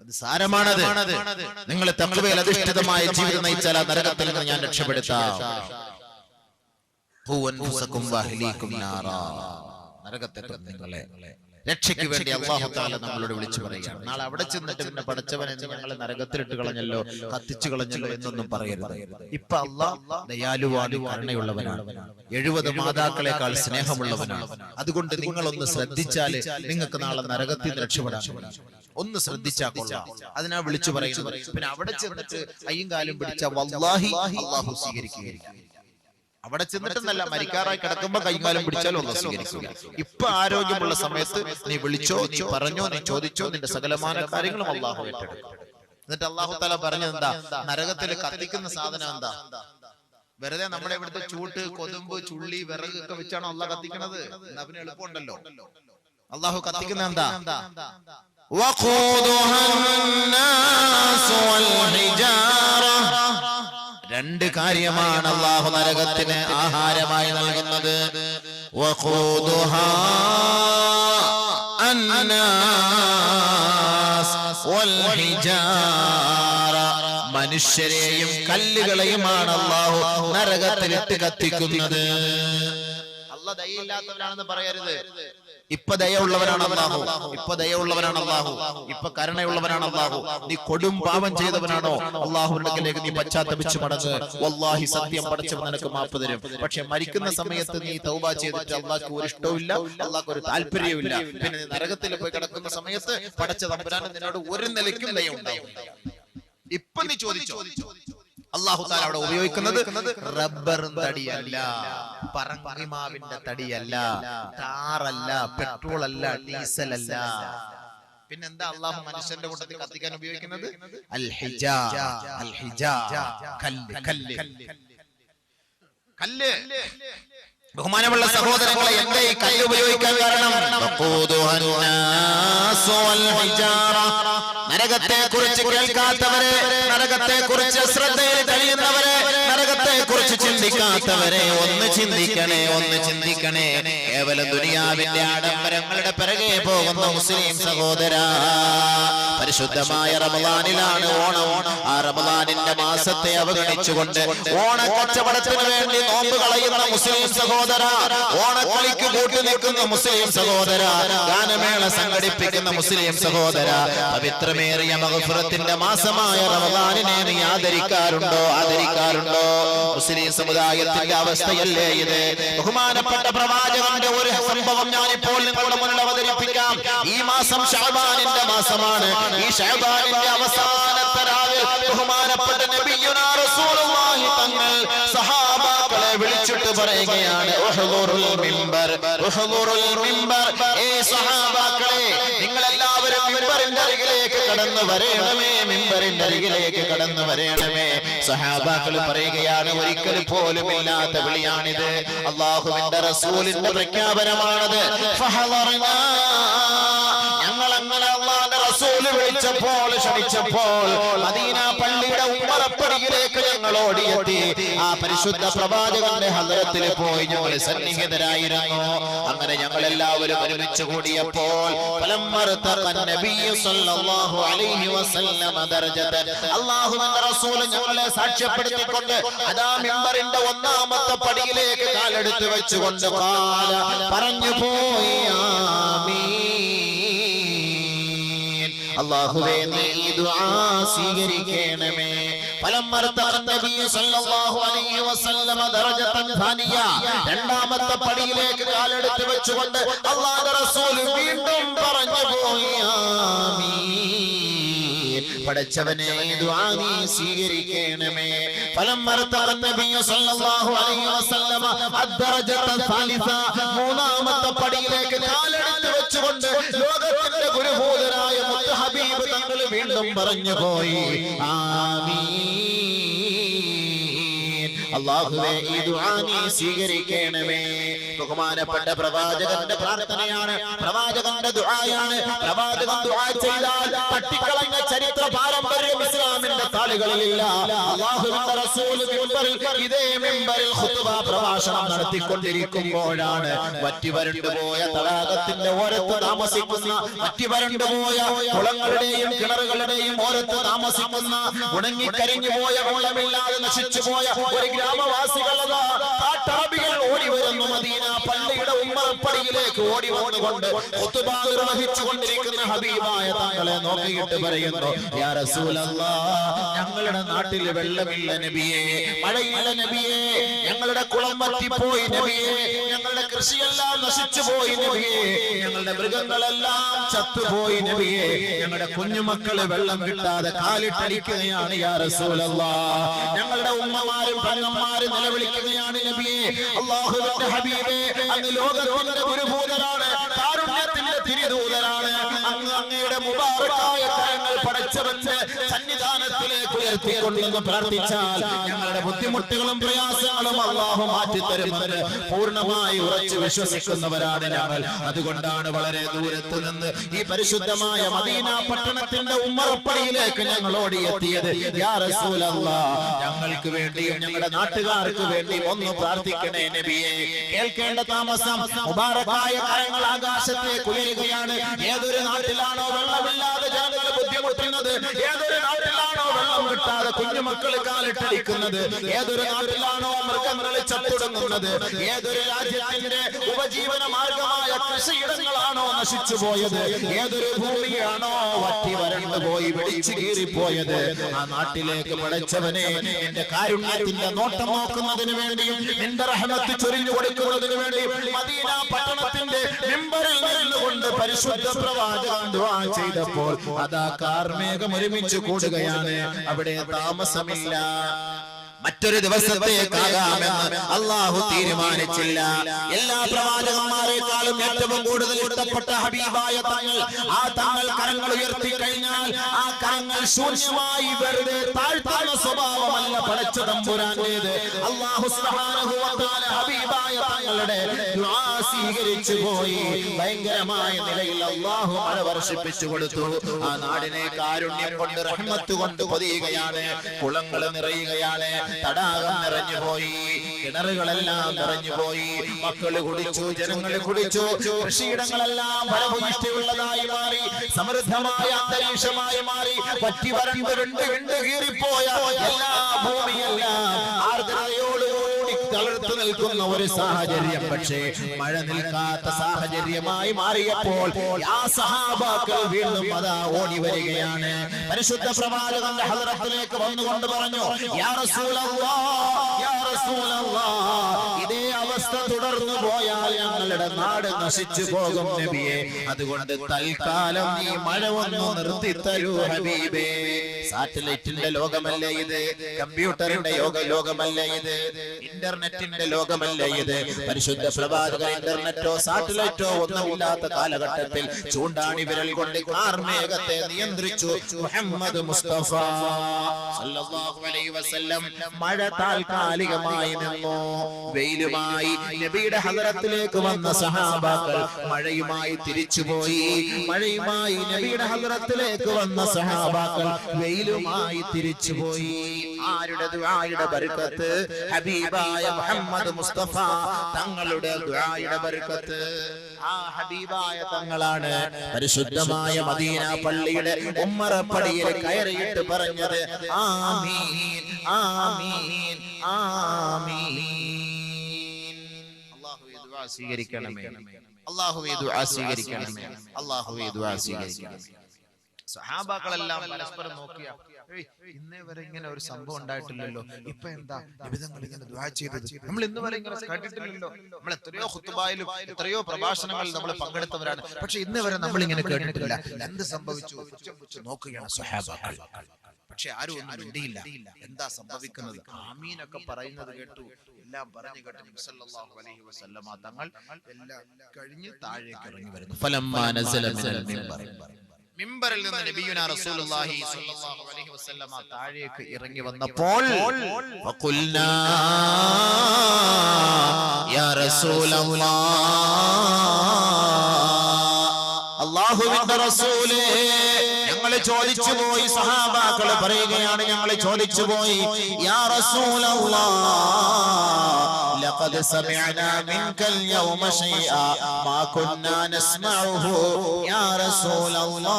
അത് സാരമാണത്. നിങ്ങൾ തഖ്വയിൽ അധിഷ്ഠിതമായ ജീവിതം നയിച്ചാൽ ആ നരകത്തിൽ നിന്ന് ഞാൻ രക്ഷപ്പെടുത്താം. നരകത്തെ നിങ്ങളെ രക്ഷയ്ക്ക് വേണ്ടി അല്ലാഹു തആല നമ്മളോട് വിളിച്ചു പറയുകയാണ്. നാളെ അവിടെ ചെന്നിട്ട് പിന്നെ പടച്ചവനെ ഞങ്ങളെ നരകത്തിലിട്ട് കളഞ്ഞല്ലോ, കത്തിച്ചു കളഞ്ഞല്ലോ എന്നൊന്നും പറയരുത്. ഇപ്പൊ അല്ലാഹ് ദയാലുവാണ്, കരുണയുള്ളവനാണ്, 70 മാതാക്കളെക്കാൾ സ്നേഹമുള്ളവനാണ്. അതുകൊണ്ട് നിങ്ങളൊന്ന് ശ്രദ്ധിച്ചാല് നിങ്ങൾക്ക് നാളെ നരകത്തിൽ നിന്ന് രക്ഷപ്പെടാൻ ഒന്ന് ശ്രദ്ധിച്ചാൽ കൊള്ളാം. അതിനാ വിളിച്ചു പറയുന്നത്. പിന്നെ അവിടെ ചെന്നിട്ട് അയ്യും കാലും പിടിച്ച വല്ലാഹി അല്ലാഹു സ്വീകരിക്കുകയില്ല. അവിടെ ചെന്നിട്ടെന്നല്ല, മരിക്കാറായി കിടക്കുമ്പോ കൈകാലം പിടിച്ചാലും ഒന്നും സ്വീകരിക്കുക. ഇപ്പൊ ആരോഗ്യമുള്ള സമയത്ത് നീ വിളിച്ചോ, നീ പറഞ്ഞോ, നീ ചോദിച്ചോ, നിന്റെ സകലമാന കാര്യങ്ങളും അല്ലാഹു ഏറ്റെടുക്കും. എന്നിട്ട് അല്ലാഹു തആല പറഞ്ഞത് എന്താ? നരകത്തിൽ കത്തിക്കുന്ന സാധനം എന്താ? വെറുതെ നമ്മുടെ ഇവിടുത്തെ ചൂട്ട്, കൊതുമ്പ്, ചുള്ളി, വിറക് ഒക്കെ വെച്ചാണോ അല്ലാഹ് കത്തിക്കണത്? അതിന് എളുപ്പമുണ്ടല്ലോ. അല്ലാഹു കത്തിക്കുന്ന എന്താ? രണ്ട് കാര്യമാണ് അല്ലാഹു നരകത്തിന് ആഹാരമായി നൽകുന്നത്. മനുഷ്യരെയും കല്ലുകളെയുമാണ് അല്ലാഹു നരകത്തിലിട്ട് കത്തിക്കുന്നത്. അല്ലാഹു ദയയില്ലാത്തവനാണെന്ന് പറയരുത്. ഇപ്പൊ ദയയുള്ളവനാണ് അല്ലാഹു, ഇപ്പൊ ദയയുള്ളവനാണ് അല്ലാഹു, ഇപ്പൊ കരുണയുള്ളവനാണ് അല്ലാഹു. നീ കൊടും പാപം ചെയ്തവനാണോ, അല്ലാഹുവിന്റെ അടുക്കലേക്ക് നീ പശ്ചാത്തപിച്ച് മടങ്ങ്. വല്ലാഹി സത്യം പടച്ചവൻ നിനക്ക് മാപ്പ് തരും. പക്ഷെ മരിക്കുന്ന സമയത്ത് നീ തൗബ ചെയ്തിട്ട് അല്ലാഹുക്ക് ഒരു ഇഷ്ടവുമില്ല, അല്ലാഹുക്ക് ഒരു താല്പര്യവുമില്ല. പിന്നെ നീ നരകത്തിൽ പോയി കിടക്കുന്ന സമയത്ത് പടച്ച തമ്പുരാൻ നിന്നോട് ഒരു നിലയ്ക്കും ദയ ഉണ്ടാവും. ഇപ്പൊ നീ ചോദിച്ചോ, അല്ലാഹു തആല അവിടെ ഉപയോഗിക്കുന്നത് റബ്ബർ തടിയല്ല, പറങ്കിമാവിന്റെ തടിയല്ല, ടാറല്ല, പെട്രോൾ അല്ല, ഡീസൽ അല്ല. പിന്നെന്താ അല്ലാഹു മനുഷ്യന്റെ കൂട്ടത്തിൽ കത്തിക്കാൻ ഉപയോഗിക്കുന്നത്? അൽ ഹിജാർ, അൽ ഹിജാർ, കല്ല്, കല്ല്, കല്ല്. ബഹുമാനമുള്ള സഹോദരങ്ങളെ, എന്തേ ഈ കല്ല് ഉപയോഗിക്കാൻ കാരണം? നരകത്തെ കുറിച്ച് കേൾക്കാത്തവരെ, നരകത്തെ കുറിച്ച് ശ്രദ്ധയിൽ കഴിയുന്നവരെ, നരകത്തെ കുറിച്ച് ചിന്തിക്കാത്തവരെ ഒന്ന് ചിന്തിക്കണേ, ഒന്ന് ചിന്തിക്കണേ. കേവലം ദുനിയാവിന്റെ ആഡംബരങ്ങളുടെ പിറകെ പോകുന്ന മുസ്ലിം സഹോദര, പരിശുദ്ധമായ റമളാനിലാണ് ഓണം. ആ റമളാനിന്റെ മാസത്തെ അവഗണിച്ചുകൊണ്ട് ഓണക്കച്ചവടത്തിന് വേണ്ടി നോമ്പ് കളയുന്ന മുസ്ലിം സഹോദര, ഓണക്കളിക്ക് കൂട്ടുനിൽക്കുന്ന മുസ്ലിം സഹോദര, ഗാനമേള സംഘടിപ്പിക്കുന്ന മുസ്ലിം സഹോദര, പവിത്രമേറിയ മഗ്ഫിറത്തിന്റെ മാസമായ റമദാനിനെ നീ ആദരിക്കാറുണ്ടോ? മുസ്ലിം സമുദായത്തിന്റെ അവസ്ഥയല്ലേ ഇത്? ബഹുമാനപ്പെട്ട പ്രവാചകന്റെ ഒരു സംഭവം ഞാനിപ്പോൾ നിങ്ങളുടെ മുന്നിൽ അവതരിപ്പിക്കാം. ഈ മാസം ശഅബാനിന്റെ മാസമാണ്. ഈ ശഅബാനിന്റെ അവസാനത്തെ രാവിൽ ബഹുമാനപ്പെട്ട നബിയുനാ റസൂലുള്ളാഹി തങ്ങൾ സഹാബാക്കളെ വിളിച്ചിട്ട് പറയുകയാണ്, ഉഹ്ദുറുൽ മിമ്പർ, ഉഹ്ദുറുൽ മിമ്പർ. ഏ സഹാബാക്കളെ, നിങ്ങൾ എല്ലാവരും മിമ്പറിന്റെ അരികിലേക്ക് കടന്നു വരേണമേ, മിമ്പറിന്റെ അരികിലേക്ക് കടന്നു വരേണമേ. സഹാബാക്കൾ പറയുകയാണ്, ഒരിക്കൽ പോലും ഇല്ലാത്ത വിളിയാണിത്, അല്ലാഹുവിന്റെ റസൂലിന്റെ പ്രഖ്യാപനമാണത്. ഫഹദർനാ, ഞങ്ങൾ അങ്ങനെ അല്ലാഹുവിന്റെ റസൂൽ വിളിച്ചപ്പോൾ, ക്ഷണിച്ചപ്പോൾ മദീന പള്ളിയുടെ ഉമ്മറപ്പടിയിലേക്ക് ഞങ്ങൾ ഓടിയെത്തി. ആ പരിശുദ്ധ പ്രവാചകന്റെ ഹദ്റത്തിൽ പോയി ഞങ്ങൾ സന്നിഹിതരായിരുന്നു. അങ്ങനെ ഞങ്ങൾ എല്ലാവരും ഒരുമിച്ച് കൂടിയപ്പോൾ അല്ലാഹുവിന്റെ റസൂൽ ഞങ്ങളെ സാക്ഷ്യപ്പെടുത്തിക്കൊണ്ട് അതാ മിമ്പറിന്റെ ഒന്നാമത്തെ പടിയിലേക്ക് കാലെടുത്ത് വെച്ചുകൊണ്ട് പറഞ്ഞു പോയി, ആമീൻ. അല്ലാഹുവേ, നീ ഈ ദുആ സ്വീകരിക്കണമേ. രണ്ടാമത്തെ പടിയിലേക്ക് കാലെടുത്ത് വെച്ചുകൊണ്ട് അല്ലാഹുവിന്റെ റസൂൽ വീണ്ടും പറഞ്ഞു പോയി, ആമീൻ. പടച്ചവനെ, ദുആ നീ സ്വീകരിക്കണമേ. മൂന്നാമത്തെ പടിയിലേക്ക് കാലെടുത്ത് വെച്ചുകൊണ്ട് ലോകത്തിന്റെ ഗുരുഭൂതനായ മുത്ത് ഹബീബ് തങ്ങൾ വീണ്ടും പറഞ്ഞു പോയി, ആമീൻ. അല്ലാഹുവേ, ഈ ദുആ നീ സ്വീകരിക്കണമേ. ബഹുമാനപ്പെട്ട പ്രവാചകന്റെ പ്രാർത്ഥനയാണ്, പ്രവാചകന്റെ ദുആയാണ്. പ്രവാചകൻ ദുആ ചെയ്താൽ തട്ടിക്കളഞ്ഞ ചരിത്ര പാരമ്പര്യം ഇസ്ലാമിന്റെ താളുകളിലില്ല. അല്ലാഹുവിന്റെ റസൂൽ മിമ്പറിൽ, ഇതേ മിമ്പറിൽ ഖുതുബ പ്രഭാഷണം നടത്തിക്കൊണ്ടിരിക്കുമ്പോഴാണ് വറ്റിവരണ്ടുപോയ തടാകത്തിന്റെ ഓരത്ത് താമസിക്കുന്ന, വറ്റിവരണ്ടുപോയ കുളങ്ങളുടെയും കിണറുകളുടെയും ഓരത്ത് താമസിക്കുന്ന, ഉണങ്ങിക്കരിഞ്ഞു പോയ, വെള്ളമില്ലാതെ നശിച്ചു പോയ ഒരു ഗ്രാമവാസികളതാ കാട്ടറബികൾ ഓടി വരുന്നു. മദീന പള്ളിയുടെ ഉമ്മറപ്പടിയിലേക്ക് ഓടി വന്നുകൊണ്ട് ഖുതുബ നിർവഹിച്ചുകൊണ്ടിരിക്കുന്ന ഹബീബായ തങ്ങളെ നോക്കിയിട്ട് പറയുന്നു, യാ റസൂലല്ലാഹ്, ഞങ്ങളുടെ നാട്ടിൽ വെള്ളമില്ല നബിയേ, മഴയില്ല നബിയേ, ഞങ്ങളുടെ കുളം വറ്റിപ്പോയി നബിയേ, ഞങ്ങളുടെ കൃഷിയെല്ലാം നശിച്ചു പോയി നബിയേ, ഞങ്ങളുടെ മൃഗങ്ങളെല്ലാം ചത്തുപോയി നബിയേ, ഞങ്ങളുടെ കുഞ്ഞുമക്കള് വെള്ളം കിട്ടാതെ കാലിട്ടടിക്കുകയാണ് യാ റസൂലല്ലാഹ്, ഞങ്ങളുടെ ഉമ്മമാരും പെങ്ങന്മാരും നിലവിളിക്കുകയാണ് നബിയേ. അല്ലാഹുവിന്റെ ഹബീബേ, അങ്ങ് ലോകത്തിന്റെ ഗുരുഭൂതനാണ്, കാരുണ്യത്തിന്റെ തിരിദൂതനാണ്. അങ്ങ് അങ്ങയുടെ മുബാറക്കായ കരങ്ങൾ പടച്ചവന്റെ സന്നിധാനത്തിലേക്ക് ഉയർത്തിക്കൊണ്ടെന്ന് പ്രാർത്ഥിച്ചാൽ ഞങ്ങളുടെ ബുദ്ധിമുട്ടുകളും പ്രയാസങ്ങളും അല്ലാഹു മാറ്റിത്തരുമെന്ന് പൂർണ്ണമായി ഉറച്ചു വിശ്വസിക്കുന്നവരാണ് ഞങ്ങൾ. അതുകൊണ്ടാണ് വളരെ ദൂരത്ത് നിന്ന് ഈ പരിശുദ്ധമായ മദീന പട്ടണത്തിന്റെ ഉമ്മറപ്പടിയിലേക്ക് ഞങ്ങൾ ഓടിയെത്തിയത്. യാ റസൂലല്ലാഹ്, ഞങ്ങൾക്ക് വേണ്ടിയും ഞങ്ങളുടെ നാട്ടുകാർക്ക് വേണ്ടിയും ഒന്ന് പ്രാർത്ഥിക്കണേ നബിയേ. കേൾക്കേണ്ട താമസം, മുബാറക്കായ കരങ്ങൾ ആകാശത്തേക്ക് ഉയരുകയാണ്. ഏതൊരു നാട്ടിലാണോ വെള്ളമില്ലാതെ ജനങ്ങൾ ബുദ്ധിമുട്ടുന്നത്, ഏതൊരു നാട്ടിലാണോ വെള്ളം കിട്ടാതെ കുഞ്ഞുമക്കൾ കാലിട്ടടിക്കുന്നത്, ഏതൊരു നാട്ടിലാണോ മൃഗങ്ങൾ ചത്തുടങ്ങുന്നത്, ഏതൊരു രാജ്യത്തിന്റെ ഉപജീവന മാർഗമായ കൃഷിയിടങ്ങളാണോ നശിച്ചു പോയത്, ഏതൊരു ഭൂമിയാണോ വറ്റി വരണ്ടു പോയി വെടിച്ചു കീറിപ്പോയത്, ആ നാട്ടിലേക്ക് പടച്ചവനെ എന്റെ കാരുണ്യത്തിന്റെ നോട്ടം നോക്കുന്നതിന് വേണ്ടിയും നിന്റെ റഹ്മത്ത് ചൊരിഞ്ഞു കൊടുക്കുന്നതിന് വേണ്ടിയും മദീന പട്ടണത്തിന്റെ മിമ്പറിൽ നിന്നുകൊണ്ട് പരിശുദ്ധ പ്രവാചകൻ ദുആ ചെയ്തപ്പോൾ അതാ കാർമേഘം ഒരുമിച്ച് കൂടുകയാണ്. അവിടെ താമസമില്ല, മറ്റൊരു ദിവസത്തേക്കാകാമെന്ന് അല്ലാഹു തീരുമാനിച്ചില്ല. എല്ലാ പ്രവാചകന്മാരെക്കാളും ഏറ്റവും കൂടുതൽ ഇഷ്ടപ്പെട്ട ഹബീബായ തങ്ങൾ, ആ തങ്ങൾ കരങ്ങൾ ഉയർത്തി കഴിഞ്ഞാൽ ആ കരങ്ങൾ ശൂന്യമായി വെറുതെ താഴ്ത്തുന്ന സ്വഭാവമല്ല പടച്ച തമ്പുരാന്റേത്. അല്ലാഹു സുബ്ഹാനഹു വ തആല ഹബീബായ തങ്ങളുടെ ദുആ സ്വീകരിച്ചു പോയി. ഭയങ്കരമായ നിലയിൽ അല്ലാഹു മഴ വർഷിപ്പിച്ചു കൊടുത്തു. ആ നാടിനെ കാരുണ്യം കൊണ്ട് റഹ്മത്ത് കൊണ്ട് പൊതിയുകയാണ്. കുളങ്ങൾ നിറയുകയാണ്, തടാകം നിറഞ്ഞുപോയി, കിണറുകളെല്ലാം നിറഞ്ഞുപോയി, മക്കള് കുടിച്ചു, ജനങ്ങള് കുടിച്ചു, കൃഷിയിടങ്ങളെല്ലാം ഫലഭൂയിഷ്ഠിയുള്ളതായി മാറി, സമൃദ്ധമായ അന്തരീക്ഷമായി മാറി. പറ്റി വരണ്ട് കീറിപ്പോയ എല്ലാ ഭൂമിയെല്ലാം ആർദ്രതയോടുകൂടി തണുത്തു നിൽക്കുന്ന ഒരു സാഹചര്യം, പക്ഷേ മഴ നിൽക്കാത്ത സാഹചര്യമായി മാറിയപ്പോൾ ആ സഹാബാക്കൾ വീണ്ടും അതാ ഓടി വരികയാണ്. പരിശുദ്ധ പ്രവാചകന്റെ ഹദ്റത്തിലേക്ക് വന്നുകൊണ്ട് പറഞ്ഞു, യാ റസൂലല്ലാഹ്, യാ റസൂലല്ലാഹ്, ഇതേ അവസ്ഥ തുടർന്നു പോയാൽ ഞങ്ങളുടെ നാട് നശിച്ചു പോകും നബിയെ. അതുകൊണ്ട് തൽക്കാലം ഈ മഴ ഒന്ന് നിർത്തി തരൂ ഹബീബേ. സാറ്റലൈറ്റിന്റെ ലോകമല്ലേ ഇത്? കമ്പ്യൂട്ടറിന്റെ ലോകമല്ലേ ഇത്? ഇന്റർനെറ്റിന്റെ ലോകമല്ലേ ഇത്? പരിശുദ്ധ പ്രവാചകൻ ഇന്റർനെറ്റോ സാറ്റലൈറ്റോ ഒന്നുമില്ലാത്ത കാലഘട്ടത്തിൽ ചൂണ്ടാണി വിരൽ കൊണ്ട് കാർമേഘത്തെ നിയന്ത്രിച്ചു മുഹമ്മദ് മുസ്തഫ സല്ലല്ലാഹു അലൈഹി വസല്ലം. മഴ താൽക്കാലികമായി നിന്നു. വെയിലുമായി നബിയുടെ ഹദ്റത്തിലേക്ക് വന്ന സഹാബാക്കൾ മഴയുമായി തിരിച്ചുപോയി. മഴയുമായി നബിയുടെ ഹദ്റത്തിലേക്ക് വന്ന സഹാബാക്കൾ വെയിലുമായി തിരിച്ചുപോയി. ആരുടെ ദുആയുടെ ബർക്കത്ത്? ഹബീബായ മുഹമ്മദ് മുസ്തഫ തങ്ങളുടെ ദുആയുടെ ബർക്കത്ത്. ആ ഹബീബായ തങ്ങളാണ് പരിശുദ്ധമായ മദീന പള്ളിയുടെ ഉമ്മറപ്പടിയിൽ കയറിയിട്ട് പറഞ്ഞത്, ആമീൻ ആമീൻ ആമീൻ. അല്ലാഹുവേ ദുആ സ്വീകരിക്കണമേ, അല്ലാഹുവേ ദുആ സ്വീകരിക്കണമേ, അല്ലാഹുവേ ദുആ സ്വീകരിക്കണമേ. സഹാബാക്കളെല്ലാം പരസ്പരം നോക്കിയ, ഇന്നേ വരെ ഇങ്ങനെ ഒരു സംഭവം ഉണ്ടായിട്ടില്ലല്ലോ, ഇപ്പൊ എന്താ നിബിധങ്ങൾ ഇങ്ങനെ ദുആ ചെയ്തത്? നമ്മൾ ഇന്ന് വരെ ഇങ്ങനെ കേട്ടിട്ടില്ലല്ലോ. നമ്മൾ എത്രയോ ഖുത്ബായിലും എത്രയോ പ്രഭാഷണങ്ങളിൽ നമ്മൾ പങ്കെടുത്തവരാണ്, പക്ഷെ ഇന്ന് വരെ നമ്മൾ ഇങ്ങനെ കേട്ടിട്ടില്ല. എന്ത് സംഭവിച്ചു? നോക്കുകയാണ് സഹാബാക്കൾ. പക്ഷെ ആരും ഒന്നും മിണ്ടിയില്ല. എന്താ സംഭവിക്കുന്നത്? ആമീനൊക്കെ പറയുന്നത് കേട്ടു. എല്ലാം പറഞ്ഞു കേട്ടു നബി സല്ലല്ലാഹു അലൈഹി വസല്ലമ തങ്ങൾ എല്ലാം കഴിഞ്ഞ് താഴേക്ക് ഇറങ്ങി വരുന്നു. ഫലമ്മാ നസല മിനൽ മിമ്പർ, മിമ്പറിൽ നിന്ന് നബിയുനാ റസൂലുള്ളാഹി സ്വല്ലല്ലാഹു അലൈഹി വസല്ലമ താഴേക്ക് ഇറങ്ങി വന്നപ്പോൾ വഖുൽനാ യാ റസൂലല്ലാഹ്, അല്ലാഹുവിന്റെ റസൂലേ, ഞങ്ങൾ ചോദിച്ചു പോയി. സഹാബാക്കൾ പറയുകയാണ്, ഞങ്ങൾ ചോദിച്ചു പോയി, യാ റസൂലല്ലാഹ്, ലഖദ് സമിഅനാ മിൻകൽ യൗമ ശൈആ മാ കുന്നാ നസ്മഉഹു യാ റസൂലല്ലാഹ്.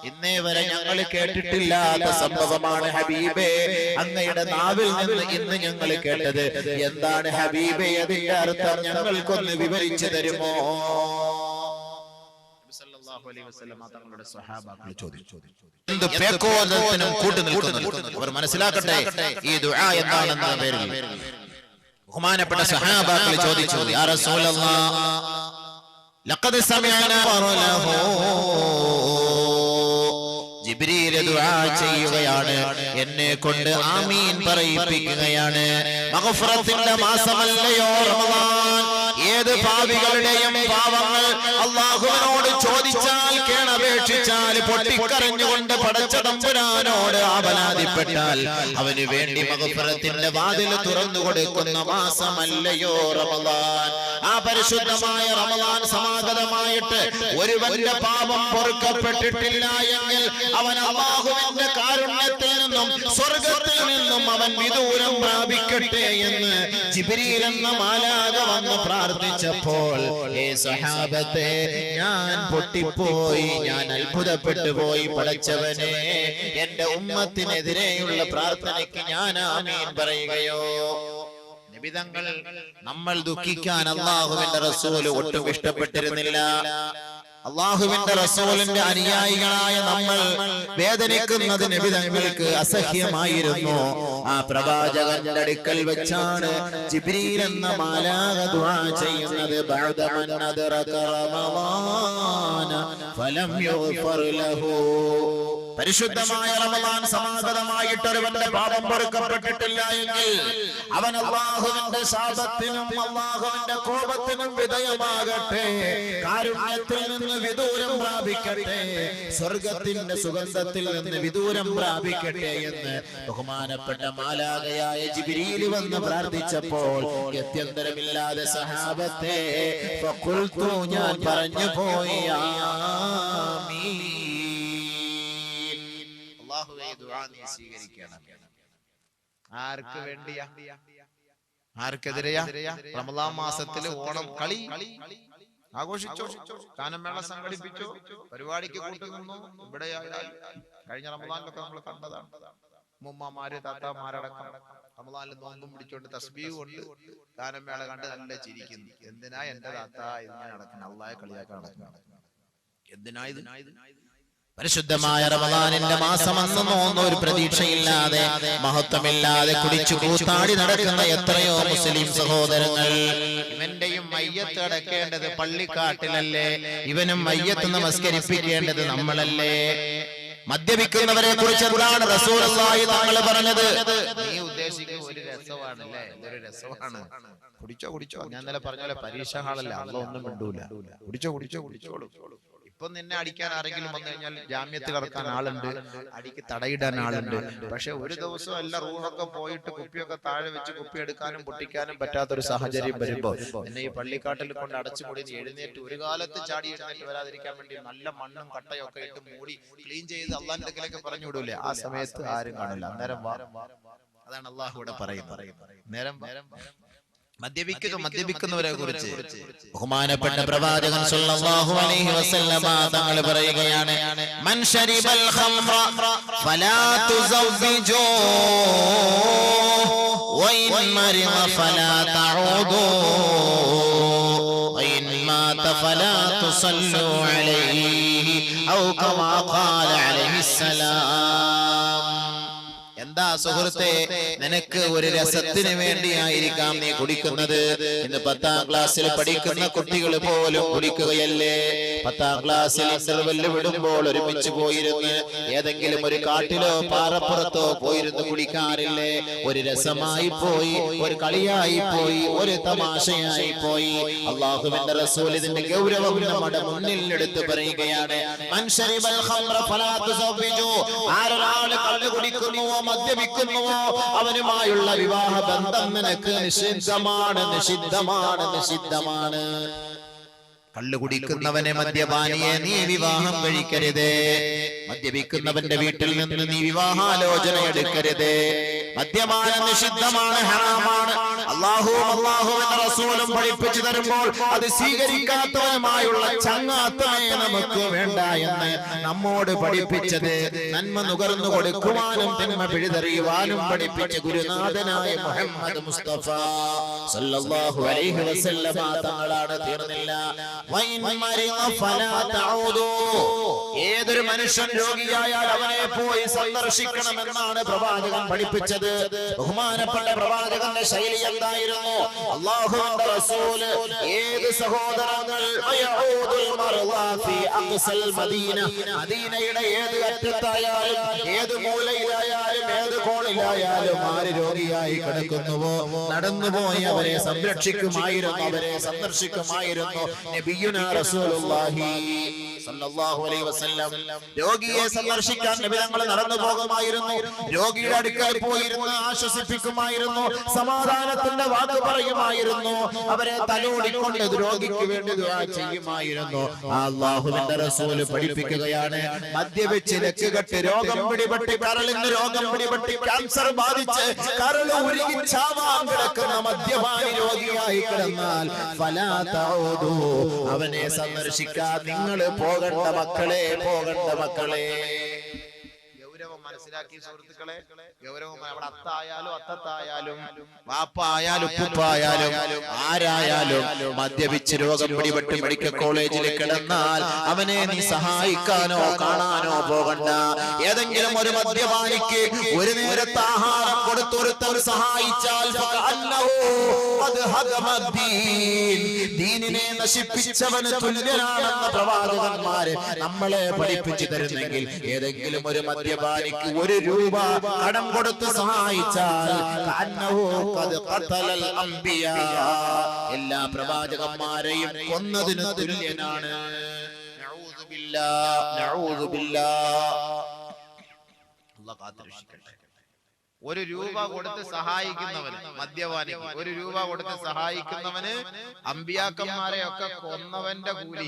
ഇന്നേ വരെ ഞങ്ങൾ കേട്ടിട്ടില്ലാത്ത സംഭവമാണ് ഹബീബേ, അങ്ങയുടെ നാവിൽ നിന്ന് ഇന്ന് ഞങ്ങൾ കേട്ടത്. എന്താണ് ഹബീബേ അതിന്റെ അർത്ഥം? ഞങ്ങൾക്കൊന്ന് വിവരിച്ചു തരുമോ? തങ്ങളുടെ സ്വഹാബാക്കൾ ചോദിച്ചു. എന്ത് പേക്കോലത്തിനും കൂട്ടുനിൽക്കുന്നു അവർ മനസ്സിലാക്കട്ടെ ഈ ദുആ എന്താണെന്ന പേരിൽ. ബഹുമാനപ്പെട്ട സ്വഹാബാക്കൾ ചോദിച്ചു, യാ റസൂലല്ലാഹ്, ലഖദ് സമിഅനാ വറലഹു. ജിബ്രീൽ ദുആ ചെയ്യുകയാണ്, എന്നെ കൊണ്ട് ആമീൻ പറയിപ്പിക്കുകയാണ്. മഗ്ഫിറത്തിന്റെ മാസമല്ലയോ റമദാൻ? ഏത് പാപികളുടെയും പാവങ്ങൾ അല്ലാഹുവിനോട് ചോദിച്ചാൽ, കേണപേക്ഷിച്ചാൽ, പൊട്ടിക്കരഞ്ഞുകൊണ്ട് പടച്ച തമ്പുരാനോട് ആവലാതിപ്പെട്ടാൽ അവന് വേണ്ടി മഗ്ഫിറത്തിന്റെ വാതിൽ തുറന്നു കൊടുക്കുന്ന മാസമല്ലയോ റമദാൻ? ആ പരിശുദ്ധമായ റമദാൻ സമാഗതമായിട്ട് ഒരുവന്റെ പാപം പൊറുക്കപ്പെട്ടിട്ടില്ല എങ്കിൽ അവൻ അല്ലാഹുവിന്റെ കാരുണ്യത്തിൽ നിന്നും സ്വർഗ്ഗത്തിൽ നിന്നും അവൻ വിദൂരം പ്രാപിക്കട്ടെ എന്ന് ജിബ്രീൽ എന്ന മാലാഖ വന്ന് പ്രാർത്ഥിച്ചപ്പോൾ, ഏ സഹാബത്തെ, ഞാൻ പൊട്ടിപ്പോയി, ഞാൻ അത്ഭുതപ്പെട്ടു പോയി. പടച്ചവനെ, എന്റെ ഉമ്മത്തിനെതിരെയുള്ള പ്രാർത്ഥനയ്ക്ക് ഞാൻ ആമീൻ പറയുകയോ? നിബിധങ്ങൾ നമ്മൾ ദുഃഖിക്കാൻ അല്ലാഹുവിന്റെ റസൂൽ ഒട്ടും ഇഷ്ടപ്പെട്ടിരുന്നില്ല. അല്ലാഹുവിന്റെ റസൂലിന്റെ അനുയായികളായ നമ്മൾ വേദനിക്കുന്നത് നബിതങ്ങൾക്ക് അസഹ്യമായിരുന്നു. ആ പ്രവാചകന്റെ അടുക്കൽ വെച്ചാണ് ജിബ്രീൽ എന്ന മാലാഖ ദുആ ചെയ്യുന്നത്, ബഅദമൻ അദ്റക റമളാന ഫലം യുഗ്ഫർ ലഹു. പരിശുദ്ധമായ റമളാൻ സമാഗതമായിട്ട് ഒരുവന്റെ പാപം പൊറുക്കപ്പെട്ടിട്ടില്ല എങ്കിൽ അവൻ അല്ലാഹുവിന്റെ ശാപത്തിനും അല്ലാഹുവിന്റെ കോപത്തിനും വിധേയമാകട്ടെ, കാരുണ്യത്തിൽ നിന്ന് വിദൂരം പ്രാപിക്കട്ടെ, സ്വർഗ്ഗത്തിന്റെ സുഗന്ധത്തിൽ നിന്ന് വിദൂരം പ്രാപിക്കട്ടെ എന്ന് ബഹുമാനപ്പെട്ട മാലാഖയായ ജിബ്രീൽ വന്ന് പ്രാർത്ഥിച്ചപ്പോൾ ഗത്യന്തരമില്ലാതെ സഹാബത്തെ ഫഖുൽതു, ഞാൻ പറഞ്ഞു പോയി, ആമീൻ. അല്ലാഹുവേ ദുആ നീ സ്വീകരിക്കണം. ആർക്ക് വേണ്ടിയാ? ആർക്കെതിരെയാ? റമളാൻ മാസത്തില് ഓണം കളി ആഘോഷിച്ചോ, ഗാനമേള സംഘടിപ്പിച്ചോ, പരിപാടിക്ക് കൂട്ടുനിന്നു. ഇവിടെ കഴിഞ്ഞ റമളാനിലൊക്കെ നമ്മൾ കണ്ടതാണ്, മുമ്മമാര് താത്താമാരടക്കം റമദാനിൽ നോമ്പും പിടിച്ചോണ്ട് തസ്ബീഹ് കൊണ്ട് ഗാനമേള കണ്ട് നല്ല ചിരിക്കുന്നു. എന്തിനാ എന്റെ താത്ത ഇതിങ്ങനെ നടക്കണം? അള്ളാഹെ കളിയാക്കാൻ നടക്കണം. എന്തിനാ ഇത്? പരിശുദ്ധമായ റമദാനിന്റെ മാസം അന്നൊന്നും ഒരു പ്രതീക്ഷയില്ലാതെ മഹത്വമില്ലാതെ കുടിച്ചു കൂത്താടി നടക്കുന്ന എത്രയോ മുസ്ലിം സഹോദരങ്ങൾ. ഇവന്റെയും മയ്യത്ത് അടക്കേണ്ടത് പള്ളിക്കാട്ടിലല്ലേ? ഇവനും മയ്യത്ത് നമസ്കരിപ്പിക്കേണ്ടത് നമ്മളല്ലേ? മദ്യപിക്കുന്നവരെ കുറിച്ച് ഖുർആൻ റസൂലുള്ളാഹി തങ്ങൾ പറഞ്ഞത്, നീ ഉദ്ദേശിക്കുന്ന ഒരു രസമാണല്ലേ? ഇതൊരു രസമാണ്. കുടിച്ചോ കുടിച്ചോ. ഞാൻ ഇന്നലെ പറഞ്ഞ പോലെ പരീക്ഷ ഹാളല്ല, അള്ളാഹ് ഒന്നും മിണ്ടൂല. കുടിച്ചോ കുടിച്ചോ കുടിച്ചോളൂ. ഇപ്പൊ നിന്നെ അടിക്കാൻ ആരെങ്കിലും വന്നു കഴിഞ്ഞാൽ ജാമ്യത്തിൽ ഇറക്കാൻ ആളുണ്ട്, അടിക്ക് തടയിടാൻ ആളുണ്ട്. പക്ഷെ ഒരു ദിവസം എല്ലാ റൂഹൊക്കെ പോയിട്ട് കുപ്പിയൊക്കെ താഴെ വെച്ച് കുപ്പി എടുക്കാനും പൊട്ടിക്കാനും പറ്റാത്തൊരു സാഹചര്യം വരുമ്പോ എന്നെ ഈ പള്ളിക്കാട്ടിൽ കൊണ്ട് അടച്ചുകൂടി എഴുന്നേറ്റ് ഒരു കാലത്ത് ചാടി എഴുന്നേറ്റ് വരാതിരിക്കാൻ വേണ്ടി നല്ല മണ്ണും കട്ടയൊക്കെ ഇട്ട് മൂടി ക്ലീൻ ചെയ്ത് അള്ളാന്റെ അടുക്കലേക്ക് പറഞ്ഞു വിടൂലേ? ആ സമയത്ത് ആരും കാണില്ല. അന്നേരം അതാണ് അള്ളാഹു ഇവിടെ പറയുന്നത്. നേരം മദ്യപിക്കുന്നവരെ കുറിച്ച് ബഹുമാനപ്പെട്ട പ്രവാചകൻ സല്ലല്ലാഹു അലൈഹി വസല്ലമ തങ്ങൾ പറയുകയാണ്, മൻ ശരിബൽ ഖംറ ഫലാ തുസവ്വിജൂ വഇൻ മരിദ ഫലാ തഊദൂ വഇൻ മാത ഫലാ തുസല്ലൂ അലൈഹി ഔ കമാ ഖാല അലൈഹിസ്സലാം. എന്താ സുഹൃത്തെ, നിനക്ക് ഒരു രസത്തിന് വേണ്ടിയായിരിക്കാം നീ കുടിക്കുന്നത്. ഇന്ന് 10ാം ക്ലാസ്സിൽ പഠിക്കുന്ന കുട്ടികൾ പോലും കുടിക്കുകയല്ലേ? 10ാം ക്ലാസ്സിൽ ഇന്റർവെല്ല് വിടുമ്പോൾ ഒരുമിച്ച് പോയിരുന്ന് ഏതെങ്കിലും ഒരു കാട്ടിലോ പാറപ്പുറത്തോ പോയിരുന്ന് കുടിക്കാറില്ലേ? ഒരു രസമായി പോയി, ഒരു കളിയായി പോയി, ഒരു തമാശയായി പോയി. അല്ലാഹുവിന്റെ റസൂൽ ഇതിന്റെ ഗൗരവം നമ്മുടെ മുന്നിൽ എടുത്ത് പറയുകയാണ്. മൻ ശരിബൽ ഖംറ ഫലാ തുസവ്വിജൂ. ആരൊരാൾ കള്ള് കുടിക്കുന്നുവോ മദ്യപിക്കുന്നുവോ അവനുമായുള്ള വിവാഹ ബന്ധം നിനക്ക് നിഷിദ്ധമാണ്, നിഷിദ്ധമാണ്, നിഷിദ്ധമാണ്. കള്ളു കുടിക്കുന്നവനെ മദ്യപാനിയെ നീ വിവാഹം കഴിക്കരുത്. മദ്യപിക്കുന്നവന്റെ വീട്ടിൽ നിന്ന് നീ വിവാഹാലോചന എടുക്കരുത്. മദ്യപാനം നിഷിദ്ധമാണ്, ഹറാമാണ്. അല്ലാഹുവിന്റെ റസൂലും പഠിപ്പിച്ചു തരുമ്പോൾ അത് സ്വീകരിക്കാത്തവനുമായുള്ള ചങ്ങാത്തമേ നമുക്ക് വേണ്ട എന്ന് നമ്മോട് പഠിപ്പിച്ചത് നന്മ നുകർന്നു കൊടുക്കുവാനും തിന്മ പിഴുതെറിയുവാനും പഠിപ്പിച്ച ഗുരുനാഥനായ മുഹമ്മദ് മുസ്തഫ സല്ലല്ലാഹു അലൈഹി വസല്ലമ തങ്ങളാണ്. തീർന്നില്ല. ഏതൊരു മനുഷ്യൻ രോഗിയായാൽ അവനെ പോയി സന്ദർശിക്കണമെന്നാണ് പ്രവാചകൻ പഠിപ്പിച്ചത്. ബഹുമാനപ്പെട്ട പ്രവാചകന്റെ ശൈലി എന്തായിരുന്നു? അല്ലാഹുവിന്റെ റസൂല് ഏത് സഹോദരങ്ങൾ മദീനയുടെ ഏത് അറ്റത്തായാലും ഏത് മൂലയിലായാലും ഏത് കോണിലായാലും ആര് രോഗിയായി കിടക്കുന്നുവോ നടന്നുപോയി അവരെ സംരക്ഷിക്കുമായിരുന്നു, അവരെ സന്ദർശിക്കുമായിരുന്നു. നബിയുനാ റസൂലുള്ളാഹി സല്ലല്ലാഹു അലൈഹി വസല്ലം രോഗിയെ സന്ദർശിക്കാൻ നബി തങ്ങൾ നടന്നു പോകുമായിരുന്നു. രോഗിയുടെ അടുക്കൽ പോയിരുന്ന് ആശ്വസിപ്പിക്കുമായിരുന്നു, സമാധാനത്തിന്റെ വാക്ക് പറയുമായിരുന്നു, അവരെ തലോടിക്കൊണ്ട് രോഗിക്ക് വേണ്ടി ദുആ ചെയ്യുമായിരുന്നു. അല്ലാഹുവിന്റെ റസൂൽ പഠിപ്പിക്കുകയാണ്, മദ്യപിച്ച് ലക്കുകെട്ട് രോഗം പിടിപെട്ട് കരളിന് രോഗം പിടിപെട്ട് ക്യാൻസർ ബാധിച്ച് കരൾ ഉരുകി ചാവാൻ കിടക്കുന്ന മദ്യപാനി രോഗിയായി കിടന്നാൽ ഫലാ തഊദൂ, അവനെ സന്ദർശിക്കാൻ നിങ്ങൾ പോകണ്ട മക്കളെ, പോകണ്ട മക്കളെ. ഗൗരവം മനസ്സിലാക്കി സുഹൃത്തുക്കളെ. ഗൗരവം അവിടെ അത്തായാലും അത്തത്തായാലും വാപ്പ ആയാലും ഉപ്പായാലും ആരായാലും മദ്യപിച്ച് രോഗം പിടിപെട്ട് മെഡിക്കൽ കോളേജിൽ കിടന്നാൽ അവനെ നീ സഹായിക്കാനോ കാണാനോ പോകണ്ട. ഏതെങ്കിലും ഒരു മദ്യപാനിക്ക് ഒരു നേരത്തെ ആഹാരം കൊടുത്തൊരുത്തർ സഹായിച്ചാൽ ദീനിനെ നശിപ്പിച്ചവന് തുല്യനാണെന്ന പ്രവാചകന്മാര് നമ്മളെ പഠിപ്പിച്ചു തരുന്നെങ്കിൽ ഏതെങ്കിലും ഒരു മദ്യപാനിക്ക് 1 രൂപ കടം കൊടുത്ത് സഹായിച്ചാൽ എല്ലാ പ്രവാചകന്മാരെയും കൊന്നതിന് തുല്യനാണ്. നഊദു ബില്ലാഹ്, നഊദു ബില്ലാഹ്. അല്ലാഹു കാത്തുരക്ഷിക്കട്ടെ. 1 രൂപ കൊടുത്ത് സഹായിക്കുന്നവന്, മദ്യപാനിക്ക് 1 രൂപ കൊടുത്ത് സഹായിക്കുന്നവന് അമ്പിയാക്കന്മാരെ ഒക്കെ കൊന്നവന്റെ കൂലി.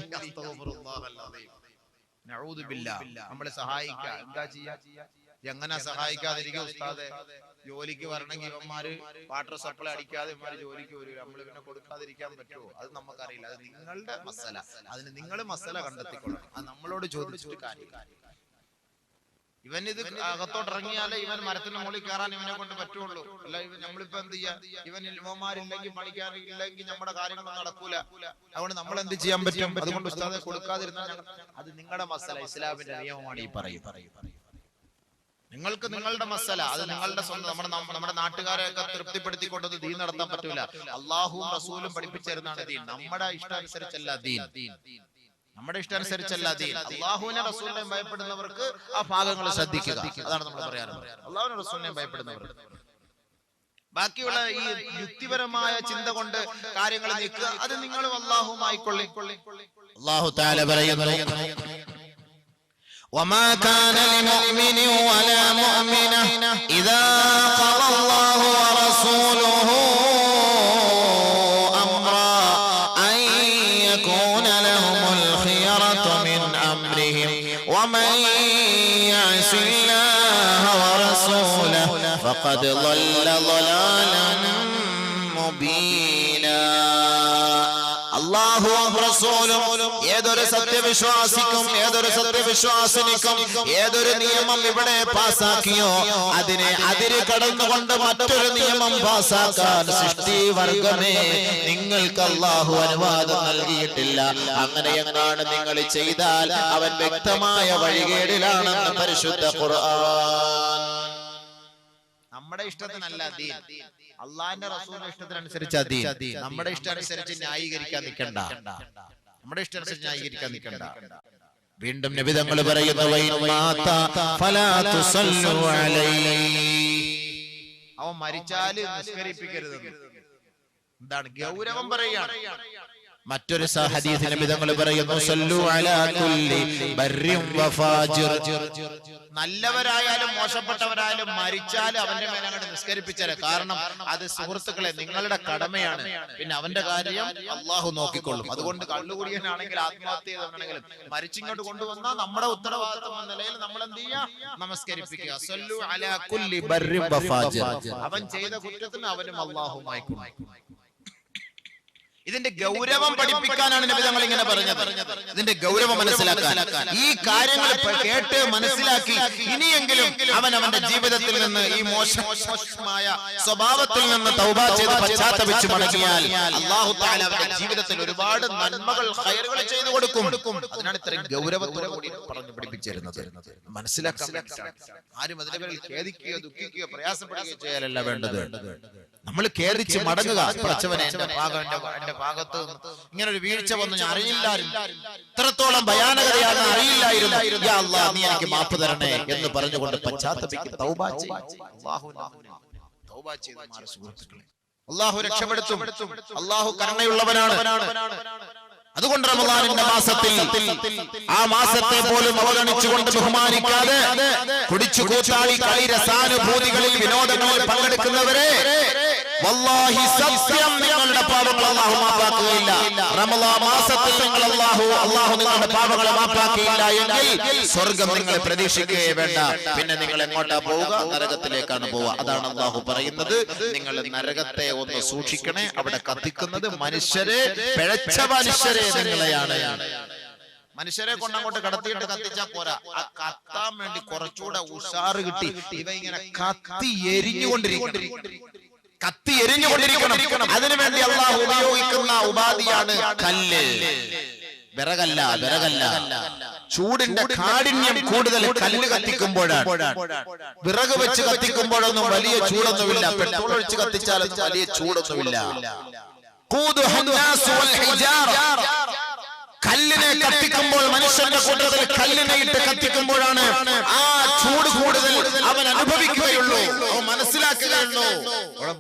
നഊദു ബില്ലാഹ്. നമ്മളെ സഹായിക്കുക എന്താ ചെയ്യാ? എങ്ങനെ സഹായിക്കാതിരിക്കും ഉസ്താദെ? ജോലിക്ക് വരണമെങ്കിൽ ഇവന്മാര് വാട്ടർ സപ്ലൈ അടിക്കാതെ ഇവന്മാര് ജോലിക്ക് വരും, നമ്മൾ പിന്നെ കൊടുക്കാതിരിക്കാൻ പറ്റുമോ? അത് നമുക്കറിയില്ല. അത് നിങ്ങളുടെ മസല, അതിന് നിങ്ങൾ മസല കണ്ടെത്തിക്കൊള്ളണം. അത് നമ്മളോട് ചോദിച്ചിട്ട് കാര്യം. ഇവൻ ഇത് അകത്തോട്ട് ഇറങ്ങിയാലേ ഇവൻ മരത്തിന്റെ മുകളിൽ കയറാൻ ഇവനെ കൊണ്ട് പറ്റുള്ളൂ. അല്ല നമ്മളിപ്പോ എന്ത് ചെയ്യാ? ഇവൻ ഇവന്മാരില്ലെങ്കിൽ പണിക്കാരില്ലെങ്കിൽ നമ്മുടെ കാര്യങ്ങളൊന്നും നടക്കൂല. അതുകൊണ്ട് നമ്മൾ എന്ത് ചെയ്യാൻ പറ്റും? അതുകൊണ്ട് ഉസ്താദെ കൊടുക്കാതിരുന്നാൽ അത് നിങ്ങളുടെ മസല, ഇസ്ലാമിന്റെ നിയമമാണ് ഈ പറയും. നിങ്ങൾക്ക് നിങ്ങളുടെ മസല, അത് നിങ്ങളുടെ സ്വന്തം. നമ്മുടെ നാട്ടുകാരെയൊക്കെ തൃപ്തിപ്പെടുത്തിക്കൊണ്ടത് ദീൻ നടത്താൻ പറ്റൂല. അള്ളാഹുവും റസൂലും പഠിപ്പിച്ചു തരുന്നതാണ് ദീൻ. നമ്മുടെ ഇഷ്ടാനുസരിച്ചല്ല ദീൻ. നമ്മുടെ ഇഷ്ടാനുസരിച്ചല്ല ദീൻ. അള്ളാഹുവിനെ റസൂലിനെ ഭയപ്പെടുന്നവർക്ക് ആ ഭാഗങ്ങൾ ശ്രദ്ധിക്കുക. അതാണ് നമ്മൾ പറയാറുള്ളത്. അള്ളാഹുവിനെ റസൂലിനെ ഭയപ്പെടുന്നവർക്ക് ബാക്കിയുള്ള ഈ യുക്തിപരമായ ചിന്ത കൊണ്ട് കാര്യങ്ങൾ നീക്കുക. അത് നിങ്ങളും അള്ളാഹുവുമായിക്കൊള്ളി. അല്ലാഹു തആല പറയുന്നു, وما كان لمؤمن ولا مؤمنة إذا قضى الله ورسوله أمرا أن يكون لهم الخيرة من أمرهم ومن يعص الله ورسوله فقد ضل ضلالا مبينا. അല്ലാഹുവും റസൂലും ഏതൊരു സത്യവിശ്വാസിക്കും ഏതൊരു സത്യവിശ്വാസിനിക്കും ഏതൊരു നിയമം ഇവിടെ പാസാക്കിയോ അതിനെ അതിര് കടന്നുകൊണ്ട് മറ്റൊരു നിയമം പാസാക്കാൻ സൃഷ്ടിവർഗമേ നിങ്ങൾക്ക് അല്ലാഹു അനുവാദം നൽകിയിട്ടില്ല. അങ്ങനെയെങ്ങാണ് നിങ്ങൾ ചെയ്താൽ അവൻ വ്യക്തമായ വഴികേടിലാണെന്ന് പരിശുദ്ധ ഖുർആൻ. നമ്മുടെ ഇഷ്ടത്തിനല്ല ദീൻ, അള്ളാഹിന്റെ റസൂലിന്റെ ഇഷ്ടത്തിനനുസരിച്ച് ദീൻ. നമ്മുടെ ഇഷ്ടാനുസരിച്ച് ന്യായീകരിക്കാൻ നിൽക്കണ്ട. നമ്മുടെ ഇഷ്ടാനുസരിച്ച് ന്യായീകരിക്കാൻ നിൽക്കണ്ട. വീണ്ടും നബി തങ്ങൾ പറയുന്നു, അവൻ മരിച്ചാല് നിസ്കരിപ്പിക്കരുത്. എന്താണ് ഗൗരവം പറയുകയാണ്. മറ്റൊരു ഹദീസിൽ നബി തങ്ങൾ പറയുന്നു, സല്ലു അലാ കുല്ലി ബർരിൻ വഫാജിർ. നല്ലവരായാലും മോശപ്പെട്ടവരായാലും മരിച്ചാൽ അവന്റെ മേലെ അങ്ങോട്ട് നിസ്കരിപ്പിച്ചാല്. കാരണം അത് സുഹൃത്തുക്കളെ നിങ്ങളുടെ കടമയാണ്. പിന്നെ അവന്റെ കാര്യം അള്ളാഹു നോക്കിക്കൊള്ളും. അതുകൊണ്ട് കള്ളുകുടിയനാണെങ്കിൽ ആത്മഹത്യ ചെയ്തവനാണെങ്കിലും മരിച്ചിങ്ങോട്ട് കൊണ്ടുവന്നാൽ നമ്മുടെ ഉത്തരവാദിത്വം എന്ന നിലയിൽ നമ്മൾ എന്ത് ചെയ്യാ? നമസ്കരിപ്പിക്കുക. സല്ലു അലാ കുല്ലി ബർരിൻ വഫാജിർ. അവൻ ചെയ്ത കുറ്റത്തിന് അവനും അള്ളാഹുമായി. ഇതിന്റെ ഗൗരവം പഠിപ്പിക്കാനാണ് നബി തങ്ങൾ ഇങ്ങനെ പറഞ്ഞത്. ഇതിന്റെ ഗൗരവം മനസ്സിലാക്കാൻ, ഈ കാര്യങ്ങൾ കേട്ട് മനസ്സിലാക്കി ഇനിയെങ്കിലും അവൻ അവന്റെ ജീവിതത്തിൽ നിന്ന് ഈ മോശമായ സ്വഭാവത്തിൽ നിന്ന് തൗബ ചെയ്ത് പശ്ചാത്തപിച്ച് മടങ്ങിയാൽ അല്ലാഹു തആല അവന്റെ ജീവിതത്തിൽ ഒരുപാട് നന്മകൾ ഖൈറുകൾ ചെയ്തു കൊടുക്കും. അതിനാണ് ഇത്രയും ഗൗരവത്തോടെ കൂടി പറഞ്ഞു പഠിപ്പിച്ചിരുന്നത്. മനസ്സിലാക്കാൻ ആരും അതിന്റെ പേരിൽ ഖേദിക്കുകയോ ദുഃഖിക്കുകയോ പ്രയാസപ്പെടുകയോ ചെയ്യലല്ല വേണ്ടത്. നമ്മൾ ഖേദിച്ച് മടങ്ങുക. പ്രച്ചവനെ എന്റെ ഭാഗത്ത് ഇങ്ങനെ ഒരു വീഴ്ച വന്നു, ഞാൻ അറിയില്ലായിരുന്നു, ഇത്രത്തോളം ഭയാനകതയാണ് അറിയില്ലായിരുന്നു, യാ അല്ലാഹ് നീ എനിക്ക് മാപ്പ് തരണേ എന്ന് പറഞ്ഞുകൊണ്ട് പശ്ചാത്തപിക്കുക. തൗബ ചെയ്യും. അല്ലാഹു രക്ഷപ്പെടുത്തും. അല്ലാഹു കരുണയുള്ളവനാണ്. അതുകൊണ്ട് റമദാനിന്റെ മാസത്തിൽ ആ മാസത്തെ പോലും അവഗണിച്ചുകൊണ്ട് ബഹുമാനിക്കാതെ കുടിച്ചു കൂത്താടി കളി രസാനുഭൂതികളിൽ വിനോദങ്ങളിൽ പങ്കെടുക്കുന്നവരെ വല്ലാഹി സത്യം നിങ്ങളുടെ പാപങ്ങൾ അല്ലാഹു മാപ്പാക്കുകയില്ല. റമദാൻ മാസത്തിൽ നിങ്ങൾ അല്ലാഹു നിങ്ങളുടെ പാപങ്ങളെ മാപ്പാക്കിയില്ല എങ്കിൽ സ്വർഗ്ഗം നിങ്ങളെ പ്രതീക്ഷിക്കുകയേ വേണ്ട. പിന്നെ നിങ്ങൾ എങ്ങോട്ടാ പോവുക? നരകത്തിലേക്കാണ് പോവുക. അതാണ് അല്ലാഹു പറയുന്നത്. നിങ്ങൾ നരകത്തെ ഒന്ന് സൂക്ഷിക്കണേ. അവിടെ കത്തിക്കുന്നത് മനുഷ്യരെ, പിഴച്ച മനുഷ്യരെ നിങ്ങളെയാണ്. മനുഷ്യരെ കൊണ്ടങ്ങോട്ട് കടത്തിയിട്ട് കത്തിച്ചാൽ പോരാ, ആ കത്താൻ വേണ്ടി കുറച്ചുകൂടെ ഉഷാറ് കിട്ടി ഇവ ഇങ്ങനെ കത്തി എരിഞ്ഞുകൊണ്ടിരിക്കണം. അതിനുവേണ്ടി അല്ലാഹു ഉപയോഗിക്കുന്ന ഉപാധിയാണ് കല്ല്. വിറകല്ല. ചൂടിന്റെ കാഠിന്യം കൂടുതൽ കല്ല് കത്തിക്കുമ്പോഴാണ്. വിറക് വെച്ച് കത്തിക്കുമ്പോഴൊന്നും വലിയ ചൂടൊന്നുമില്ല. പെട്രോൾ ഒഴിച്ച് കത്തിച്ചാലും വലിയ ചൂടൊന്നുമില്ല. കല്ലിനെ കത്തിക്കുമ്പോൾ, മനുഷ്യന്റെ കൂട്ടത്തിൽ കല്ലിനെ ഇട്ട് കത്തിക്കുമ്പോഴാണ് ആ ചൂട് കൂടുതൽ അവൻ അനുഭവിക്കുകയുള്ളൂ, അവൻ മനസ്സിലാക്കുകയുള്ളൂ. അവിടെ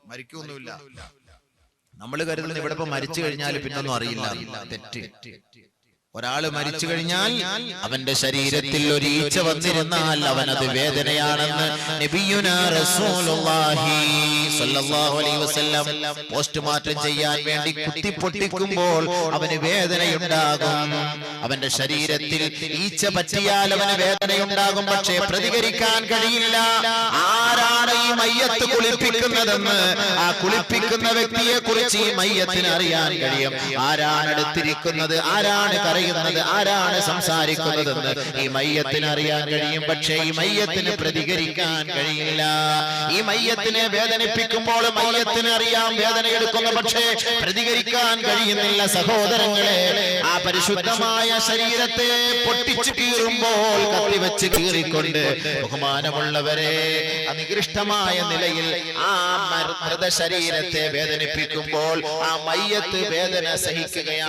മരിക്കൊന്നുമില്ല. നമ്മൾ കരുതുന്നത് ഇവിടെ ഇപ്പൊ മരിച്ചു കഴിഞ്ഞാൽ പിന്നൊന്നും അറിയില്ല. തെറ്റ്. ഒരാള് മരിച്ചു കഴിഞ്ഞാൽ അവന്റെ ശരീരത്തിൽ ഒരു ഈച്ച വന്നിരുന്നാൽ അവനത് വേദനയാണെന്ന് നബിയുനാ റസൂലുള്ളാഹി സ്വല്ലല്ലാഹു അലൈഹി വസല്ലം പോസ്റ്റ്മോർട്ടം ചെയ്യാൻ വേണ്ടി കുത്തി പൊട്ടിക്കുമ്പോൾ അവന് വേദനയുണ്ടാകും. അവന്റെ ശരീരത്തിൽ ഈച്ച പറ്റിയാൽ അവന് വേദനയുണ്ടാകും. പക്ഷേ പ്രതികരിക്കാൻ കഴിയില്ല. ആരാണ് ഈ മയ്യത്ത് കുളിപ്പിക്കുന്നതെന്ന് ആ കുളിപ്പിക്കുന്ന വ്യക്തിയെ കുറിച്ച് ഈ മയ്യത്തിന് അറിയാൻ കഴിയും. ആരാണ് അടുത്തിരിക്കുന്നത്, ആരാണ് കരയുന്നത് പറയുന്നത്, ആരാണ് സംസാരിക്കുന്നതെന്ന് ഈ മയ്യത്തിന് അറിയാൻ കഴിയും. പക്ഷേ ഈ മയ്യത്തിന് പ്രതികരിക്കാൻ കഴിയില്ല. ഈ മയ്യത്തിനെ വേദനിപ്പിക്കുമ്പോൾ മയ്യത്തിന് അറിയാം വേദന എടുക്കുന്നു, പക്ഷേ പ്രതികരിക്കാൻ കഴിയുന്നില്ല. സഹോദരങ്ങളെ, ആ പരിശുദ്ധമായ ശരീരത്തെ പൊട്ടിച്ചു കീറുമ്പോൾ കത്തിവെച്ച് കീറിക്കൊണ്ട് ബഹുമാനമുള്ളവരെ നികൃഷ്ടമായ നിലയിൽ ആ മൃതശരീരത്തെ വേദനിപ്പിക്കുമ്പോൾ ആ മയ്യത്ത് വേദന സഹിക്കുകയാണ്.